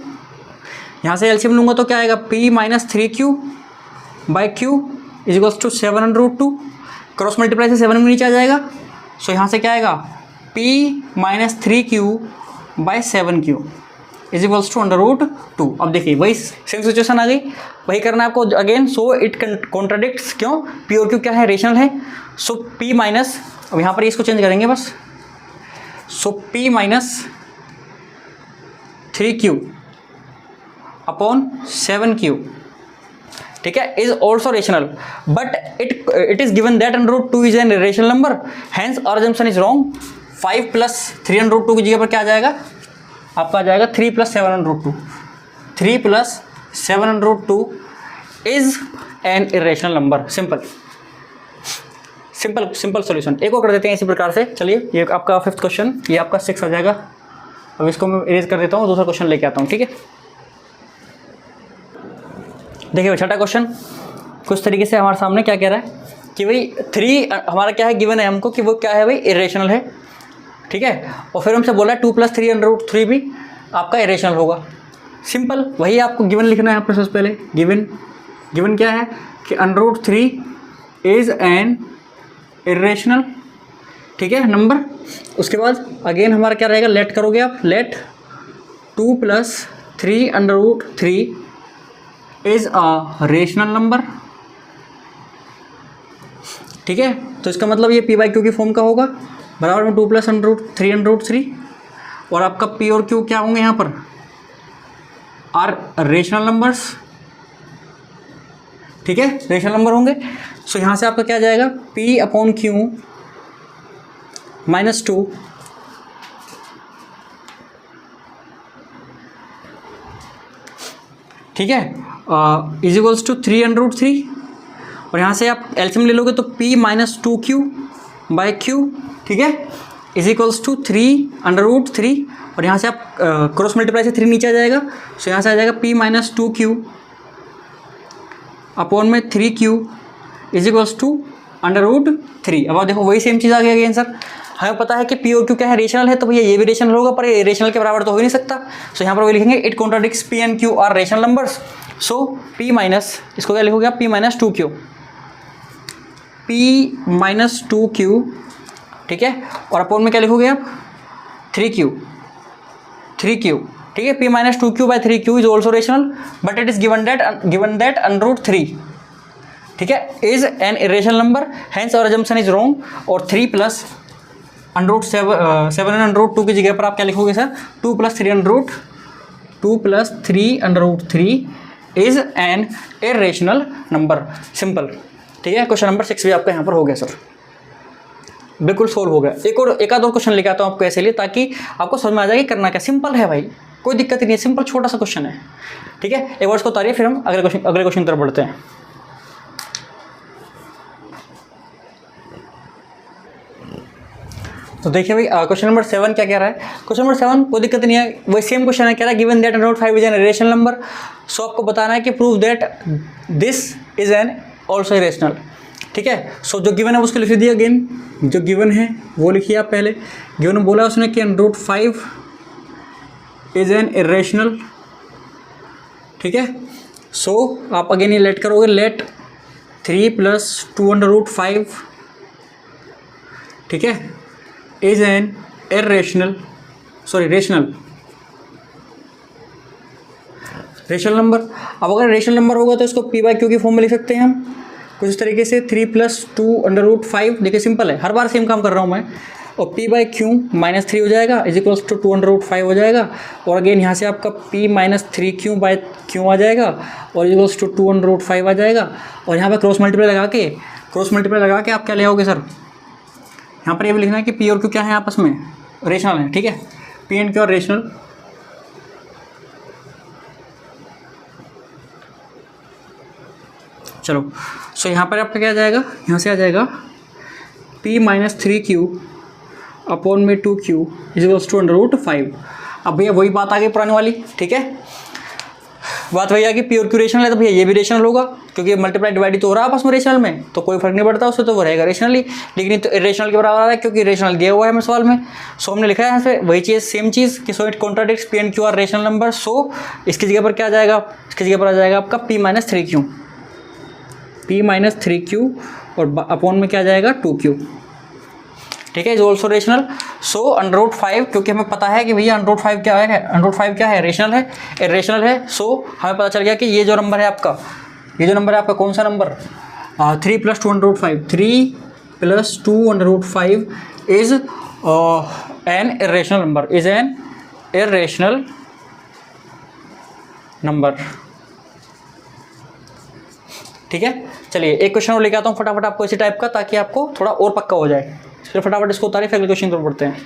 यहाँ से एलसीएम लूँगा तो क्या आएगा, P - 3Q by Q is equals to 7 √2। Cross multiply से 7 में नीचे आ जाएगा, सो यहाँ से क्या आएगा, P - 3Q by 7Q is equals to √2। अब देखिए वही सेम सिचुएशन आ गई, वही करना है आपको अगेन। सो इट कॉन्ट्राडिक्ट्स, क्यों, पी और क्यू क्या है, रेशनल है। सो P माइनस, अब यहाँ पर इसको चेंज करेंगे बस, सो P - 3Q अपॉन 7Q, ठीक है, is also rational, but it is given that √2 is an rational number, hence our assumption is wrong. 5 + 3 √2 की जगह पर क्या आ जाएगा, आपका आ जाएगा 3 + 7 √2। 3 + 7 √2 is an irrational number. Simple simple simple solution. एक और कर देते हैं इसी प्रकार से। चलिए, ये आपका 5th क्वेश्चन, ये आपका 6 आ जाएगा। अब इसको मैं इरेज कर देता हूँ, दूसरा क्वेश्चन लेके आता हूँ, ठीक है। देखिए 6ठा क्वेश्चन कुछ तरीके से हमारे सामने क्या कह रहा है कि भाई 3 हमारा क्या है, गिवन है हमको कि वो क्या है भाई, इरेशनल है, ठीक है। और फिर हमसे बोला 2 + 3 √3 भी आपका इरेशनल होगा। सिंपल, वही आपको गिवन लिखना है। यहाँ पर सबसे पहले गिवन क्या है कि √3 इज एन इरेशनल, ठीक है, नंबर। उसके बाद अगेन हमारा क्या रहेगा, लेट करोगे आप, let 2 + 3 √3 is a rational number, ठीक है। तो इसका मतलब ये P बाई Q की फॉर्म का होगा, बराबर में 2 + 3 √3, और आपका P और Q क्या होंगे यहाँ पर, आर रेशनल नंबर्स, ठीक है, रेशनल नंबर होंगे। सो यहाँ से आपका क्या जाएगा, P/Q -2 ठीक है, इज इक्वल्स टू 3 √3, और यहाँ से आप एलसीएम ले लोगे तो P - 2Q बाई Q, ठीक है, इज इक्वल्स टू 3 √3, और यहाँ से आप क्रॉस मल्टीप्लाई से 3 नीचे आ जाएगा, सो यहाँ से आ जाएगा P - 2Q अपॉन में 3Q इज इक्वल्स टू √3। अब आप देखो वही सेम चीज़ आ गई अगेन सर, हमें पता है कि P और Q क्या है, रेशनल है, तो भैया ये भी रेशनल होगा, पर ये रेशनल के बराबर तो हो ही नहीं सकता। सो यहाँ पर वही लिखेंगे, it contradicts P and Q are rational numbers. So P minus, इसको क्या लिखोगे आप, P - 2Q, P - 2Q, ठीक है, और अपॉन में क्या लिखोगे आप, 3Q, ठीक है। P - 2Q by 3Q is also rational, but it is given that √3, ठीक है, is an irrational number, hence our assumption is wrong. और 3 + 7 √2 की जगह पर आप क्या लिखोगे sir, 2 + 3 √3 is an irrational number. Simple, ठीक है। क्वेश्चन नंबर 6 भी आपका यहाँ पर हो गया सर, बिल्कुल सोल्व हो गया। एक आध और क्वेश्चन लेके आता हूँ आपको ऐसे लिए, ताकि आपको समझ में आ जाए कि करना क्या। सिंपल है भाई, कोई दिक्कत ही नहीं है, सिंपल छोटा सा क्वेश्चन है, ठीक है। एक बार इसको उतारिए, फिर हम अगले क्वेश्चन की तरफ बढ़ते हैं। तो देखिए भाई क्वेश्चन नंबर 7 क्या कह रहा है। क्वेश्चन नंबर 7 कोई दिक्कत नहीं है, वही सेम क्वेश्चन है, कह रहा है given that √5 is an irrational number. So आपको बताना है कि prove that this is an also irrational, ठीक है। सो जो गिवन है उसको लिख दिया, अगेन जो गिवन है वो लिखिए आप पहले। गिवन बोला उसने कि √5 इज एन इरेशनल, ठीक है। सो आप अगेन ये लेट करोगे, लेट 3 + 2 √5, ठीक है, इज एन रेशनल नंबर। अब अगर रेशनल नंबर होगा तो इसको P बाई Q की फॉर्म में लिख सकते हैं हम कुछ इस तरीके से, 3 + 2 √5। देखिए सिंपल है, हर बार सेम काम कर रहा हूँ मैं। और P बाई Q -3 हो जाएगा इज इक्वल्स टू 2 √5 हो जाएगा, और अगेन यहाँ से आपका P - 3Q बाई Q आ जाएगा, और इज इक्वल्स टू 2 √5 आ जाएगा। और यहाँ पर क्रॉस मल्टीप्लाई लगा के आप क्या ले आओगे सर, यहाँ पर ये भी लिखना है कि P और Q क्या है, आपस में रेशनल है, ठीक है। P and Q are rational, चलो। सो यहाँ पर आपका क्या आ जाएगा, यहाँ से आ जाएगा p माइनस 3q अपॉन में 2q इज इक्वल्स टू √5। अब भैया वही बात आ गई पुरानी वाली, ठीक है, बात वही आ गई, पी और क्यू रेशनल है तो भैया ये भी रेशनल होगा, क्योंकि मल्टीप्लाई डिवाइड तो हो रहा है आपस में रेशनल में, तो कोई फर्क नहीं पड़ता उससे, तो वो रहेगा रेशनली। लेकिन ये तो इरेशनल के बराबर आ रहा है क्योंकि रेशनल दिया हुआ है हमें सवाल में। सो हमने लिखा है यहाँ पे वही चीज़, सेम चीज़ कि so it contradicts P and Q are rational number. So इसकी जगह पर क्या आ जाएगा, इसकी जगह पर आ जाएगा आपका p minus 3q, p minus 3q और अपॉन में क्या आ जाएगा 2q, ठीक है, इज ऑल्सो रेशनल। सो √5, क्योंकि हमें पता है कि भैया √5 क्या है, √5 क्या है, रेशनल है, इरेशनल है। सो हमें पता चल गया कि ये जो नंबर है आपका, ये जो नंबर है आपका कौन सा number, 3 + 2 √5, 3 + 2 √5 is an irrational number, is an irrational number, ठीक है। चलिए एक क्वेश्चन और लेके आता हूँ फटाफट आपको इसी टाइप का, ताकि आपको थोड़ा और पक्का हो जाए। फिर फटाफट इसको उतारिए, फिर अगले क्वेश्चन पर पढ़ते हैं।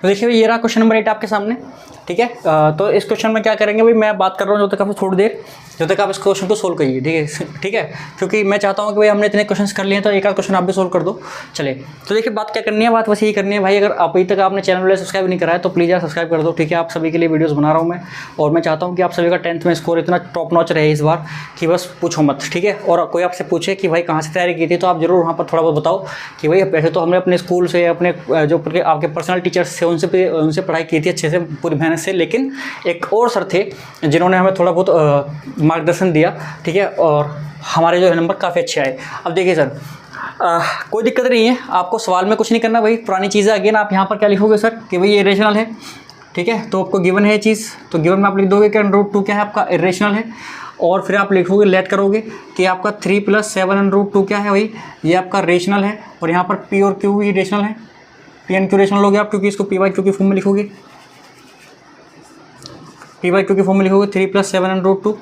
तो देखिए ये रहा क्वेश्चन नंबर 8 आपके सामने, ठीक है। तो इस क्वेश्चन में क्या करेंगे भाई, मैं बात कर रहा हूँ जब तक आप थोड़ी देर, जब तक आप इस क्वेश्चन को सोल्व करिए, ठीक है, क्योंकि मैं चाहता हूँ कि भाई हमने इतने क्वेश्चंस कर लिए हैं तो एक आध क्वेश्चन आप भी सोल्व कर दो। चलिए तो देखिए बात क्या करनी है, बात बस यही करनी है भाई, अगर आप अभी तक आपने चैनल सब्सक्राइब नहीं करा है तो प्लीज़ यार सब्सक्राइब कर दो, ठीक है। आप सभी के लिए वीडियोज़ बना रहा हूँ मैं, और मैं चाहता हूँ कि आप सभी का 10th में स्कोर इतना टॉप नॉच रहे इस बार कि बस पूछो मत, ठीक है। और कोई आपसे पूछे कि भाई कहाँ से तैयारी की थी, तो आप जरूर वहाँ पर थोड़ा बहुत बताओ कि भाई वैसे तो हमने अपने स्कूल से, अपने जो आपके पर्सनल टीचर्स थे उनसे पढ़ाई की थी अच्छे से, पूरी मेहनत से, लेकिन एक और सर थे जिन्होंने हमें थोड़ा बहुत मार्गदर्शन दिया, ठीक है, और हमारे जो है नंबर काफ़ी अच्छे आए। अब देखिए सर, कोई दिक्कत नहीं है, आपको सवाल में कुछ नहीं करना भाई, पुरानी चीज़ें अगेन आप यहाँ पर क्या लिखोगे सर कि भाई ये रेशनल है, ठीक है, तो आपको गिवन है ये चीज़, तो गिवन में आप लिख दोगे कि √2 क्या है आपका इरेशनल है, और फिर आप लिखोगे लेट करोगे कि आपका 3 + 7 √2 क्या है भाई, ये आपका रेशनल है, और यहाँ पर p और q भी रेशनल है, p एंड q रेशनल हो गया आप, क्योंकि इसको p/q की फॉर्म में लिखोगे, p/q की फॉर्म में लिखोगे 3 + 7 √2,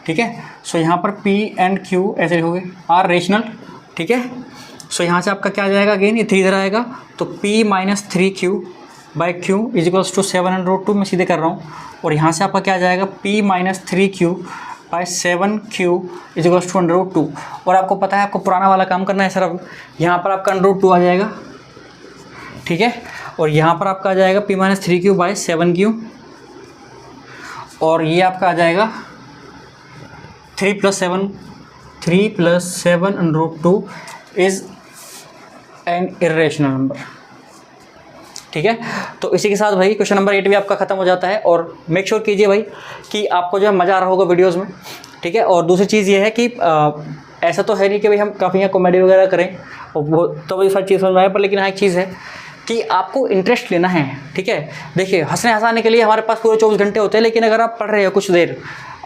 ठीक है। सो यहाँ पर p एंड q ऐसे लिखोगे, आर रेशनल, ठीक है। सो यहाँ से आपका क्या आ जाएगा, अगेन ये 3 इधर आएगा, तो p minus 3q/q is equals to 7 √2, मैं सीधे कर रहा हूँ, और यहाँ से आपका क्या आ जाएगा, p minus 3q/7q is equals to √2। और आपको पता है आपको पुराना वाला काम करना है सर, अब यहाँ पर आपका √2 आ जाएगा, ठीक है, और यहाँ पर आपका आ जाएगा p माइनस 3q/7q, और ये आपका आ जाएगा 3 + 7 √2 इज़ एन इरेशनल नंबर, ठीक है। तो इसी के साथ भाई क्वेश्चन नंबर 8 भी आपका खत्म हो जाता है, और मेक श्योर कीजिए भाई कि आपको जो है मज़ा आ रहा होगा वीडियोज़ में, ठीक है। और दूसरी चीज़ ये है कि ऐसा तो है नहीं कि भाई हम काफ़ी यहाँ कॉमेडी वगैरह करें, और वो तो वही सारी चीज़ समझ में आए, पर लेकिन हाँ एक चीज़ है कि आपको इंटरेस्ट लेना है, ठीक है। देखिए हंसने हंसाने के लिए हमारे पास पूरे 24 घंटे होते हैं, लेकिन अगर आप पढ़ रहे हो कुछ देर,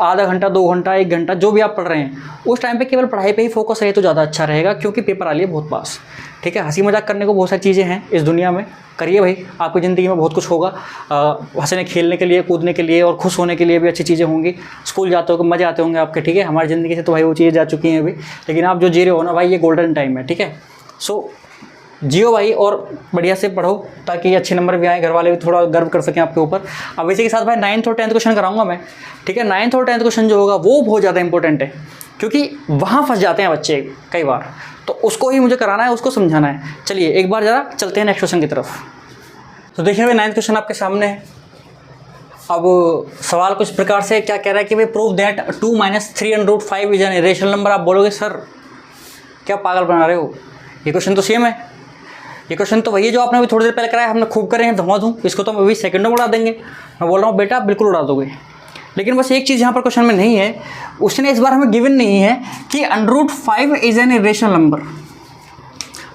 आधा घंटा, 2 घंटा, 1 घंटा, जो भी आप पढ़ रहे हैं, उस टाइम पे केवल पढ़ाई पे ही फोकस रहे तो ज़्यादा अच्छा रहेगा, क्योंकि पेपर आ लिए बहुत पास, ठीक है। हंसी मजाक करने को बहुत सारी चीज़ें हैं इस दुनिया में, करिए भाई, आपकी ज़िंदगी में बहुत कुछ होगा, हंसने खेलने के लिए, कूदने के लिए, और खुश होने के लिए भी अच्छी चीज़ें होंगी। स्कूल जाते हो मज़े आते होंगे आपके, ठीक है। हमारी ज़िंदगी से तो भाई वो चीज़ें जा चुकी हैं अभी, लेकिन आप जो जी रहे हो ना भाई, ये गोल्डन टाइम है, ठीक है। सो जियो भाई, और बढ़िया से पढ़ो ताकि अच्छे नंबर भी आए, घर वाले भी थोड़ा गर्व कर सकें आपके ऊपर। अब इसी के साथ भाई 9th और 10th क्वेश्चन कराऊंगा मैं, ठीक है। 9th और 10th क्वेश्चन जो होगा वो बहुत ज़्यादा इंपॉर्टेंट है, क्योंकि वहाँ फंस जाते हैं बच्चे कई बार, तो उसको ही मुझे कराना है, उसको समझाना है। चलिए एक बार ज़रा चलते हैं नेक्स्ट क्वेश्चन की तरफ। तो देखिए भाई 9th क्वेश्चन आपके सामने है। अब सवाल कुछ प्रकार से क्या कह रहा है कि भाई prove that 2 - 3 √5 is an irrational number. आप बोलोगे सर क्या पागल बना रहे हो, ये क्वेश्चन तो सेम है, ये क्वेश्चन तो वही है जो आपने अभी थोड़ी देर पहले कराया, हमने खूब करे हैं धुआं, इसको तो हम अभी सेकंडों में उड़ा देंगे। मैं बोल रहा हूँ बेटा आप बिल्कुल उड़ा दोगे, लेकिन बस एक चीज़ यहाँ पर क्वेश्चन में नहीं है, उसने इस बार हमें गिवन नहीं है कि √5 इज एन इरेशनल नंबर।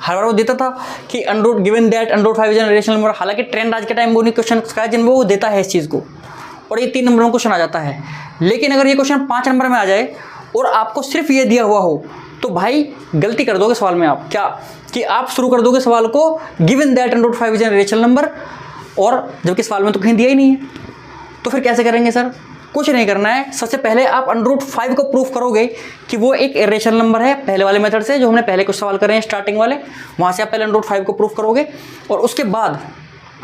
हर बार वो देता था कि given that √5 is an irrational number, हालांकि ट्रेंड आज के टाइम वो नहीं क्वेश्चन का जिनमें वो देता है इस चीज़ को, और ये 3 नंबरों में क्वेश्चन आ जाता है। लेकिन अगर ये क्वेश्चन 5 नंबर में आ जाए और आपको सिर्फ ये दिया हुआ हो, तो भाई गलती कर दोगे सवाल में आप, क्या कि आप शुरू कर दोगे सवाल को given that √5 is an irrational number, और जबकि सवाल में तो कहीं दिया ही नहीं है, तो फिर कैसे करेंगे सर। कुछ नहीं करना है, सबसे पहले आप √5 को प्रूफ करोगे कि वो एक इरेशनल नंबर है, पहले वाले मेथड से जो हमने पहले कुछ सवाल करे हैं स्टार्टिंग वाले, वहाँ से आप पहले √5 को प्रूफ करोगे, और उसके बाद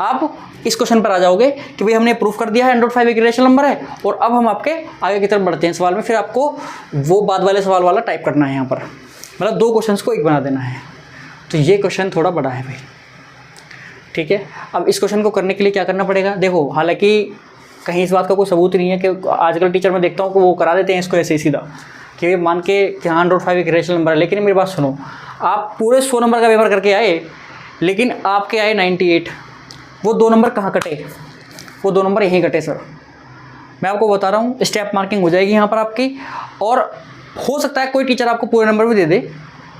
आप इस क्वेश्चन पर आ जाओगे कि भाई हमने प्रूफ कर दिया है अंडर 5 एक इरेशनल नंबर है, और अब हम आपके आगे की तरफ बढ़ते हैं सवाल में। फिर आपको वो बाद वाले सवाल वाला टाइप करना है यहाँ पर, मतलब 2 क्वेश्चंस को एक बना देना है। तो ये क्वेश्चन थोड़ा बड़ा है भाई, ठीक है। अब इस क्वेश्चन को करने के लिए क्या करना पड़ेगा, देखो हालांकि कहीं इस बात का कोई सबूत नहीं है कि आजकल टीचर मैं देखता हूँ कि वो करा देते हैं इसको ऐसे ही सीधा कि मान के कि हाँ अंडर 5 एक इरेशनल नंबर है। लेकिन मेरी बात सुनो, आप पूरे 100 नंबर का पेपर करके आए लेकिन आपके आए 98, वो 2 नंबर कहाँ कटे, वो 2 नंबर यहीं कटे सर। मैं आपको बता रहा हूँ स्टेप मार्किंग हो जाएगी यहाँ पर आपकी, और हो सकता है कोई टीचर आपको पूरे नंबर भी दे दे,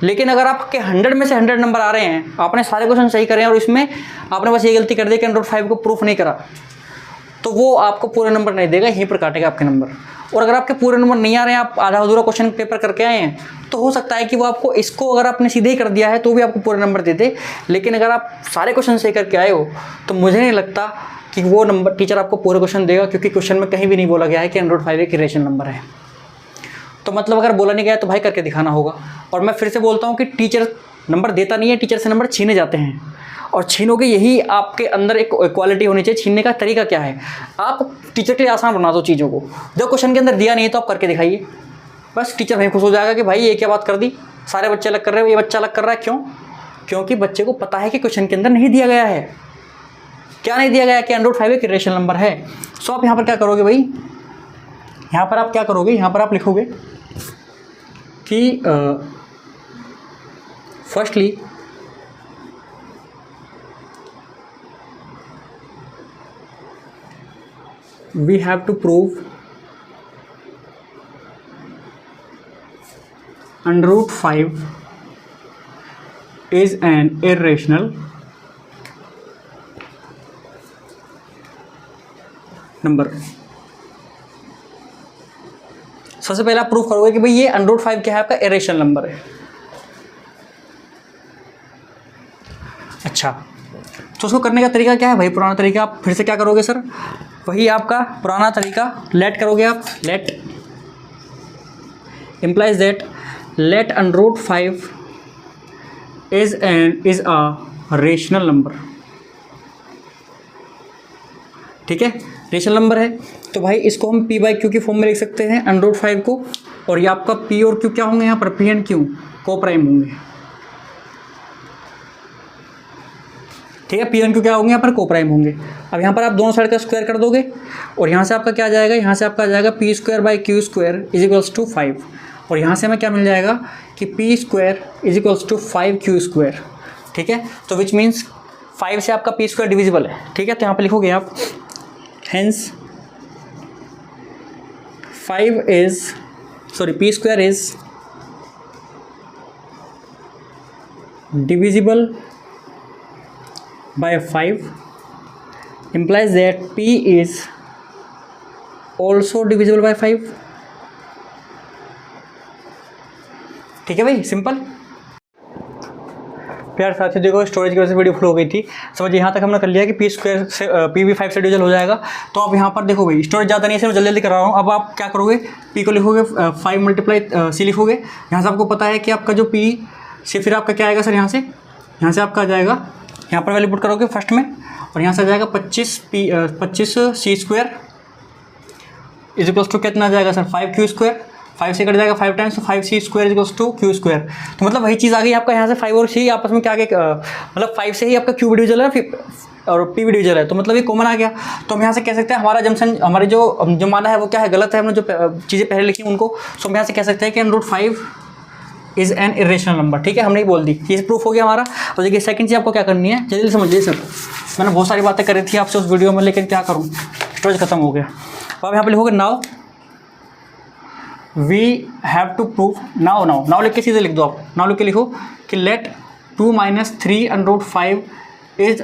लेकिन अगर आपके 100 में से 100 नंबर आ रहे हैं, आपने सारे क्वेश्चन सही करे हैं और इसमें आपने बस ये गलती कर दी कि अंडर 5 को प्रूफ नहीं करा, तो वो आपको पूरे नंबर नहीं देगा, यहीं पर काटेगा आपके नंबर। और अगर आपके पूरे नंबर नहीं आ रहे हैं, आप आधा अधूरा क्वेश्चन पेपर करके आए हैं, तो हो सकता है कि वो आपको इसको अगर आपने सीधे ही कर दिया है तो भी आपको पूरे नंबर दे दे। लेकिन अगर आप सारे क्वेश्चन सही करके आए हो तो मुझे नहीं लगता कि वो नंबर टीचर आपको पूरे क्वेश्चन देगा, क्योंकि क्वेश्चन में कहीं भी नहीं बोला गया है कि अंडर 5 एक इरेशनल नंबर है। तो मतलब अगर बोला नहीं गया तो भाई करके दिखाना होगा। और मैं फिर से बोलता हूँ कि टीचर नंबर देता नहीं है, टीचर से नंबर छीने जाते हैं, और छीनोगे यही आपके अंदर एक क्वालिटी होनी चाहिए। छीनने का तरीका क्या है, आप टीचर के लिए आसान बना दो चीज़ों को। जो क्वेश्चन के अंदर दिया नहीं है तो आप करके दिखाइए, बस टीचर वहीं खुश हो जाएगा कि भाई ये क्या बात कर दी, सारे बच्चे अलग कर रहे हो, ये बच्चा अलग कर रहा है। क्यों? क्योंकि बच्चे को पता है कि क्वेश्चन के अंदर नहीं दिया गया है। क्या नहीं दिया गया कि अंडर 5 एक इरेशनल नंबर है। सो आप यहाँ पर क्या करोगे भाई, यहाँ पर आप क्या करोगे, यहाँ पर आप लिखोगे कि firstly we have to prove under root 5 is an irrational number। सबसे पहले आप प्रूफ करोगे कि भाई ये अंडर रूट 5 क्या है, आपका इरेशनल नंबर है। अच्छा, तो उसको करने का तरीका क्या है भाई, पुराना तरीका। आप फिर से क्या करोगे सर, वही आपका पुराना तरीका, लेट करोगे आप। Let implies that let under root 5 is a rational number. ठीक है, रेशनल नंबर है तो भाई इसको हम p बाई क्यू की फॉर्म में लिख सकते हैं अंडर रूट 5 को, और ये आपका p और q क्या होंगे यहाँ पर, p एंड q को प्राइम होंगे। ठीक है, पी एन क्यू क्या होंगे यहाँ पर, को प्राइम होंगे। अब यहाँ पर आप दोनों साइड का स्क्वायर कर दोगे और यहाँ से आपका क्या आ जाएगा, यहाँ से आपका आ जाएगा P square by Q square is equals to 5, और यहाँ से हमें क्या मिल जाएगा कि P square is equals to 5 Q square. ठीक है, तो विच मीन्स 5 से आपका पी स्क्वायर डिविजिबल है। ठीक है, तो यहाँ पर लिखोगे आप hence 5 square is divisible by 5 implies that p is also divisible by 5। ठीक है भाई, सिंपल। प्यार साथियों देखो, स्टोरेज की वजह से वीडियो फुल हो गई थी, समझिए। यहाँ तक हमने कर लिया कि पी स्क्वायर से पी भी 5 से डिविजल हो जाएगा। तो आप यहाँ पर देखो भाई, स्टोरेज ज़्यादा नहीं है, मैं जल्दी जल्दी कर रहा हूँ। अब आप क्या करोगे, पी को लिखोगे 5 मल्टीप्लाई सी लिखोगे। यहाँ से आपको पता है कि आपका जो पी से फिर आपका क्या आएगा सर, यहाँ से आपका आ जाएगा, यहाँ पर वैल्यू पुट करोगे फर्स्ट में, और यहाँ से आ जाएगा 25 सी स्क्वायर इज इक्वल्स टू कितना आ जाएगा सर, 5 क्यू स्क्वायर। 5 से कट जाएगा 5 टाइम्स, तो 5 C square is equals to Q square. तो मतलब वही चीज़ आ गई आपका, यहाँ से 5 और सी आपस में क्या आगे, मतलब 5 से ही आपका क्यू डिविजल है और पी भी डिविजल है, तो मतलब ये कॉमन आ गया। तो हम यहाँ से कह सकते हैं हमारा जंक्शन, हमारे जो माना है वो क्या है, गलत है। हमने जो चीज़ें पहले लिखी उनको, सो हम यहाँ से कह सकते हैं कि under root 5 is an irrational number. ठीक है, हमने ही बोल दी, ये प्रूफ हो गया हमारा। और देखिए सेकंड चीज़ आपको क्या करनी है, जल्दी समझिए सर। मैंने बहुत सारी बातें करी थी आपसे उस वीडियो में, लेकिन क्या करूँ, स्टोरेज खत्म हो गया। अब आप यहाँ पे लिखोगे now we have to prove, now लिख के सीधे लिख दो आप। नाउ लिख के लिखो कि let 2 minus 3 under root 5 is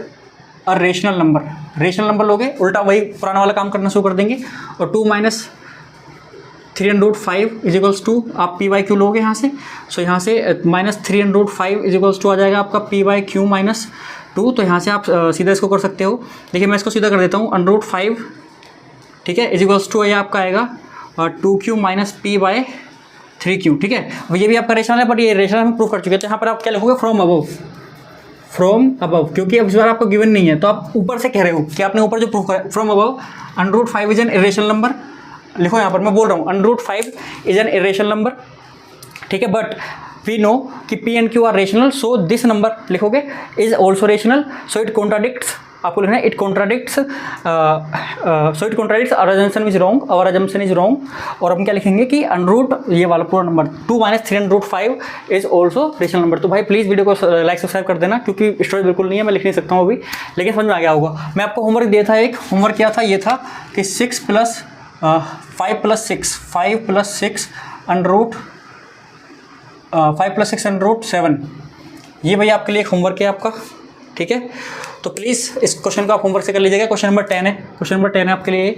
a rational number. Rational number लोगे, उल्टा वही पुराना वाला काम करना शुरू कर देंगे। और 2 minus 3 under root 5 is equals to, आप पी बाई क्यू लोगे यहाँ से। सो यहाँ से minus 3 under root 5 is equals to आ जाएगा आपका पी बाई क्यू माइनस 2। तो यहाँ से आप सीधा इसको कर सकते हो। देखिए मैं इसको सीधा कर देता हूँ, अंडर रूट 5 ठीक है इज इक्वल्स टू ये आपका आएगा 2q minus P by 3q। ठीक है, ये भी आपका रेशनल है, बट ये रेशनल हम प्रूव कर चुके हैं। तो यहाँ पर आप क्या लिखोगे, फ्रॉम अबव। फ्रॉम अबव, क्योंकि अब इस बार आपको गिवन नहीं है तो आप ऊपर से कह रहे हो कि आपने ऊपर जो प्रूफ करा from above √5 is an irrational number, लिखो यहाँ पर मैं बोल रहा हूँ √5 इज एन इरेशनल नंबर, ठीक है, बट वी नो कि P and Q are rational, so this number लिखोगे is also rational, so it contradicts, आपको लिखना है it contradicts, so it contradicts our assumption is wrong, our assumption is wrong, और हम क्या लिखेंगे कि √ ये वाला पूरा नंबर 2 - 3√5 इज ऑल्सो रेशनल नंबर। तो भाई प्लीज़ वीडियो को लाइक सब्सक्राइब कर देना, क्योंकि स्टोरेज बिल्कुल नहीं है, मैं लिख नहीं सकता हूँ अभी, लेकिन समझ में आ गया होगा। मैं आपको होमवर्क दिया था, एक होमवर्क क्या था, ये था कि 5 + 6 √7, ये भैया आपके लिए एक होमवर्क है आपका, ठीक है। तो प्लीज़ इस क्वेश्चन को आप होमवर्क से कर लीजिएगा। क्वेश्चन नंबर 10 है, क्वेश्चन नंबर 10 है आपके लिए।